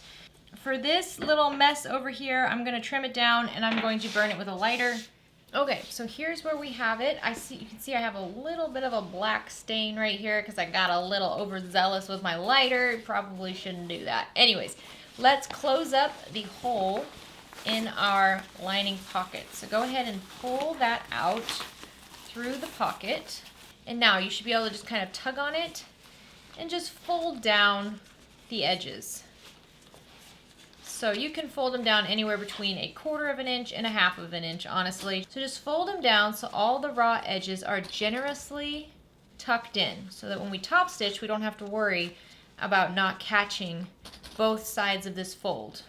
A: For this little mess over here, I'm gonna trim it down and I'm going to burn it with a lighter. Okay, so here's where we have it. You can see I have a little bit of a black stain right here because I got a little overzealous with my lighter. Probably shouldn't do that. Anyways, let's close up the hole in our lining pocket. So go ahead and pull that out through the pocket. And now you should be able to just kind of tug on it and just fold down the edges. So you can fold them down anywhere between 1/4 of an inch and 1/2 of an inch, honestly. So just fold them down so all the raw edges are generously tucked in so that when we top stitch, we don't have to worry about not catching both sides of this fold.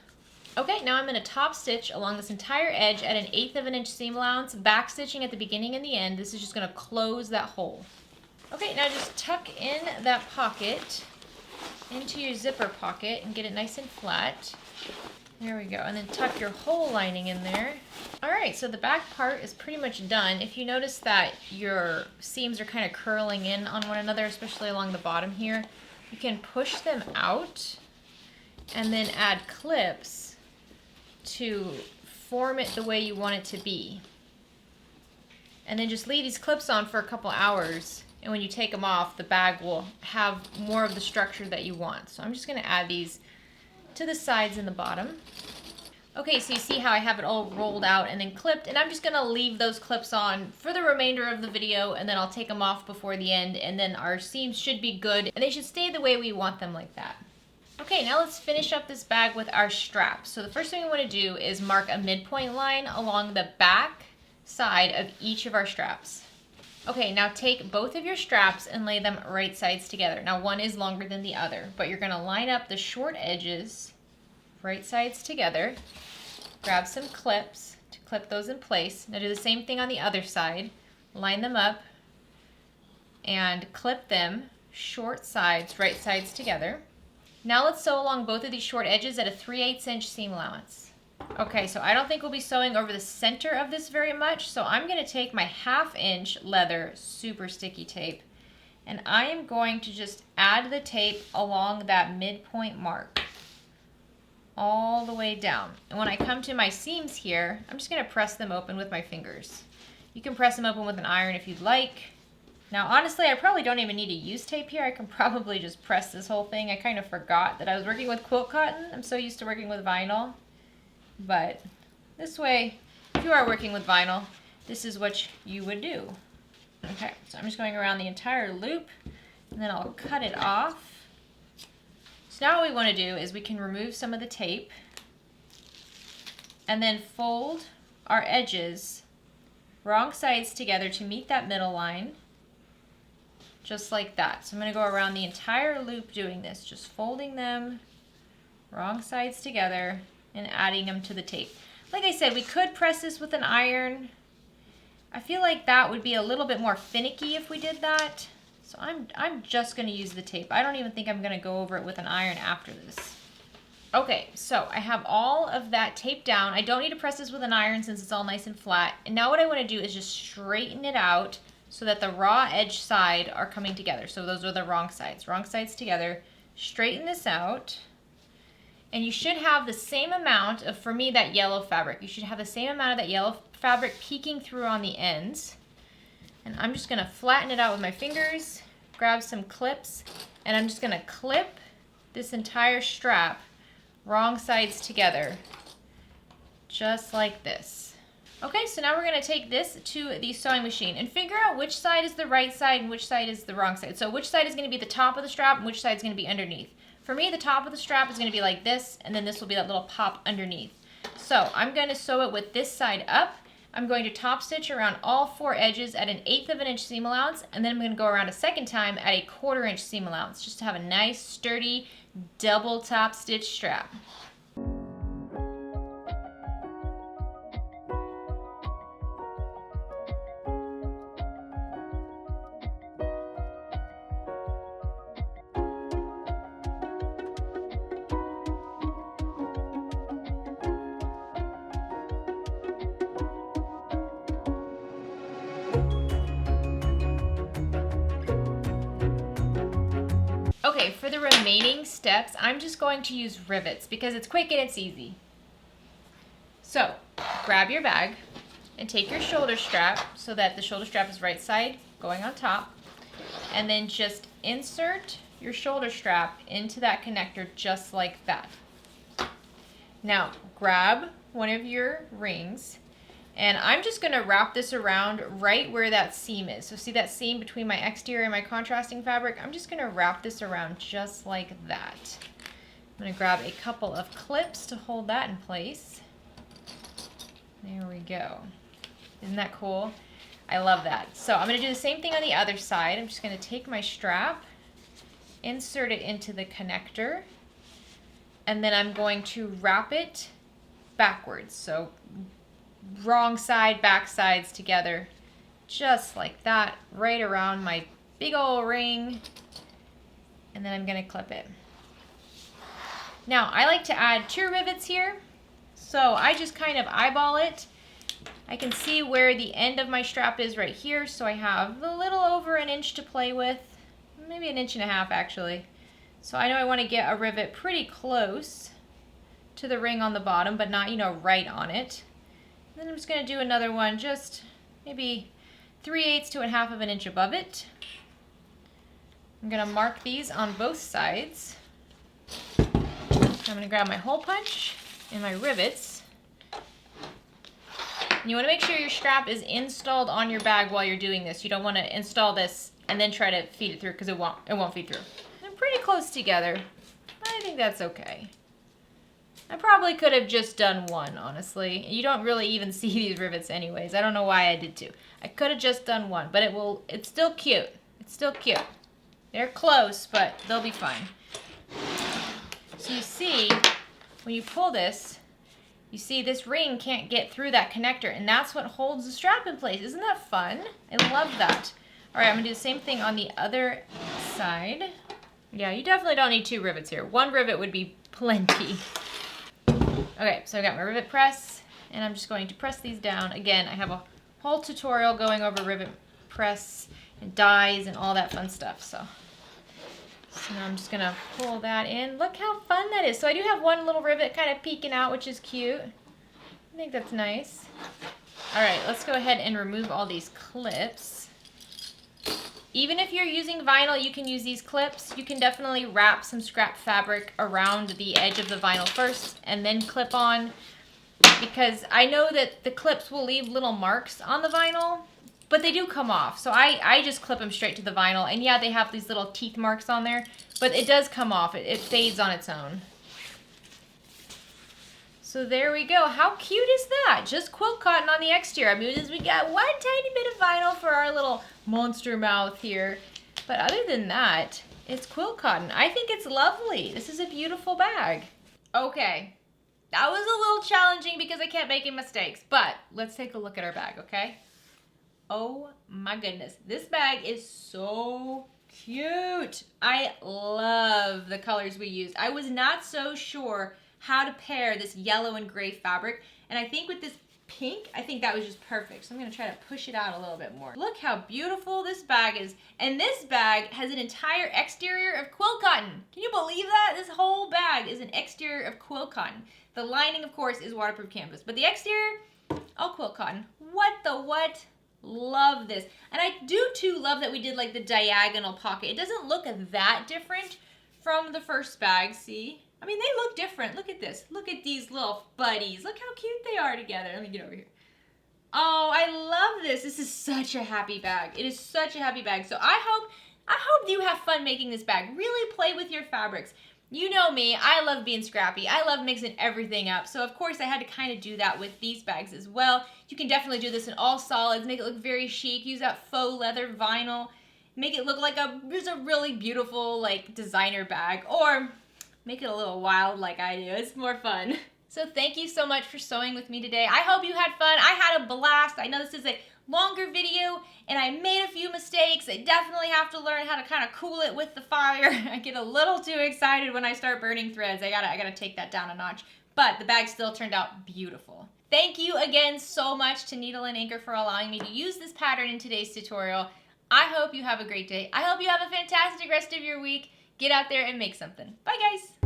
A: Okay, now I'm going to top stitch along this entire edge at 1/8 of an inch seam allowance, back stitching at the beginning and the end. This is just going to close that hole. Okay, now just tuck in that pocket into your zipper pocket and get it nice and flat. There we go, and then tuck your whole lining in there. All right, so the back part is pretty much done. If you notice that your seams are kind of curling in on one another, especially along the bottom here, you can push them out and then add clips to form it the way you want it to be. And then just leave these clips on for a couple hours, and when you take them off, the bag will have more of the structure that you want. So I'm just gonna add these to the sides and the bottom. Okay, so you see how I have it all rolled out and then clipped, and I'm just gonna leave those clips on for the remainder of the video, and then I'll take them off before the end, and then our seams should be good, and they should stay the way we want them, like that. Okay, now let's finish up this bag with our straps. So the first thing we wanna do is mark a midpoint line along the back side of each of our straps. Okay, now take both of your straps and lay them right sides together. Now one is longer than the other, but you're gonna line up the short edges right sides together. Grab some clips to clip those in place. Now do the same thing on the other side. Line them up and clip them short sides, right sides together. Now let's sew along both of these short edges at a 3/8 inch seam allowance. Okay, so I don't think we'll be sewing over the center of this very much, so I'm gonna take my 1/2 inch leather super sticky tape, and I am going to just add the tape along that midpoint mark all the way down. And when I come to my seams here, I'm just gonna press them open with my fingers. You can press them open with an iron if you'd like. Now, honestly, I probably don't even need to use tape here. I can probably just press this whole thing. I kind of forgot that I was working with quilt cotton. I'm so used to working with vinyl. But this way, if you are working with vinyl, this is what you would do. Okay, so I'm just going around the entire loop, and then I'll cut it off. So now what we want to do is we can remove some of the tape, and then fold our edges wrong sides together to meet that middle line. Just like that. So I'm going to go around the entire loop doing this, just folding them wrong sides together and adding them to the tape. Like I said, we could press this with an iron. I feel like that would be a little bit more finicky if we did that. So I'm just going to use the tape. I don't even think I'm going to go over it with an iron after this. Okay, so I have all of that taped down. I don't need to press this with an iron since it's all nice and flat. And now what I want to do is just straighten it out so that the raw edge side are coming together. So those are the wrong sides together. Straighten this out. And you should have the same amount of, for me, that yellow fabric. You should have the same amount of that yellow fabric peeking through on the ends. And I'm just gonna flatten it out with my fingers, grab some clips, and I'm just gonna clip this entire strap wrong sides together, just like this. Okay, so now we're going to take this to the sewing machine and figure out which side is the right side and which side is the wrong side. So which side is going to be the top of the strap and which side is going to be underneath. For me, the top of the strap is going to be like this, and then this will be that little pop underneath. So I'm going to sew it with this side up. I'm going to top stitch around all 4 edges at 1/8 of an inch seam allowance, and then I'm going to go around a second time at 1/4 inch seam allowance, just to have a nice, sturdy, double top stitch strap. Okay, for the remaining steps, I'm just going to use rivets because it's quick and it's easy. So, grab your bag and take your shoulder strap so that the shoulder strap is right side going on top, and then just insert your shoulder strap into that connector just like that. Now, grab one of your rings, and I'm just going to wrap this around right where that seam is. So see that seam between my exterior and my contrasting fabric? I'm just going to wrap this around just like that. I'm going to grab a couple of clips to hold that in place. There we go. Isn't that cool? I love that. So I'm going to do the same thing on the other side. I'm just going to take my strap, insert it into the connector, and then I'm going to wrap it backwards. So wrong side, back sides together, just like that, right around my big old ring, and then I'm going to clip it. Now, I like to add 2 rivets here, so I just kind of eyeball it. I can see where the end of my strap is right here, so I have a little over 1 inch to play with, maybe 1.5 inches actually. So I know I want to get a rivet pretty close to the ring on the bottom, but not, right on it. Then I'm just going to do another one, just maybe 3/8 to 1/2 of an inch above it. I'm going to mark these on both sides. I'm going to grab my hole punch and my rivets. And you want to make sure your strap is installed on your bag while you're doing this. You don't want to install this and then try to feed it through because it won't feed through. They're pretty close together. I think that's okay. I probably could have just done one, honestly. You don't really even see these rivets anyways. I don't know why I did 2. I could have just done one, but it's still cute. It's still cute. They're close, but they'll be fine. So you see, when you pull this, you see this ring can't get through that connector, and that's what holds the strap in place. Isn't that fun? I love that. All right, I'm gonna do the same thing on the other side. Yeah, you definitely don't need 2 rivets here. 1 rivet would be plenty. Okay, so I got my rivet press, and I'm just going to press these down. Again, I have a whole tutorial going over rivet press and dies and all that fun stuff. So now I'm just gonna pull that in. Look how fun that is. So I do have 1 little rivet kind of peeking out, which is cute. I think that's nice. All right, let's go ahead and remove all these clips. Even if you're using vinyl, you can use these clips. You can definitely wrap some scrap fabric around the edge of the vinyl first and then clip on, because I know that the clips will leave little marks on the vinyl, but they do come off. So I just clip them straight to the vinyl, and yeah, they have these little teeth marks on there, but it does come off. It fades on its own. So there we go. How cute is that? Just quilt cotton on the exterior. I mean, we got one tiny bit of vinyl for our little monster mouth here. But other than that, it's quilt cotton. I think it's lovely. This is a beautiful bag. Okay, that was a little challenging because I kept making mistakes. But let's take a look at our bag, okay? Oh my goodness. This bag is so cute. I love the colors we used. I was not so sure how to pair this yellow and gray fabric, and I think with this pink, I think that was just perfect. So I'm gonna try to push it out a little bit more. Look how beautiful this bag is. And this bag has an entire exterior of quilt cotton. Can you believe that? This whole bag is an exterior of quilt cotton. The lining, of course, is waterproof canvas, but the exterior, all quilt cotton. What the what? Love this. And I do too love that we did like the diagonal pocket. It doesn't look that different from the first bag, see? I mean, they look different. Look at this. Look at these little buddies. Look how cute they are together. Let me get over here. Oh, I love this. This is such a happy bag. It is such a happy bag. So I hope you have fun making this bag. Really play with your fabrics. You know me, I love being scrappy. I love mixing everything up. So of course I had to kind of do that with these bags as well. You can definitely do this in all solids, make it look very chic. Use that faux leather vinyl. Make it look like just a really beautiful like designer bag, or make it a little wild like I do. It's more fun. So thank you so much for sewing with me today. I hope you had fun. I had a blast. I know this is a longer video and I made a few mistakes. I definitely have to learn how to kind of cool it with the fire. I get a little too excited when I start burning threads. I gotta take that down a notch. But the bag still turned out beautiful. Thank you again so much to Needle and Anchor for allowing me to use this pattern in today's tutorial. I hope you have a great day. I hope you have a fantastic rest of your week. Get out there and make something. Bye guys.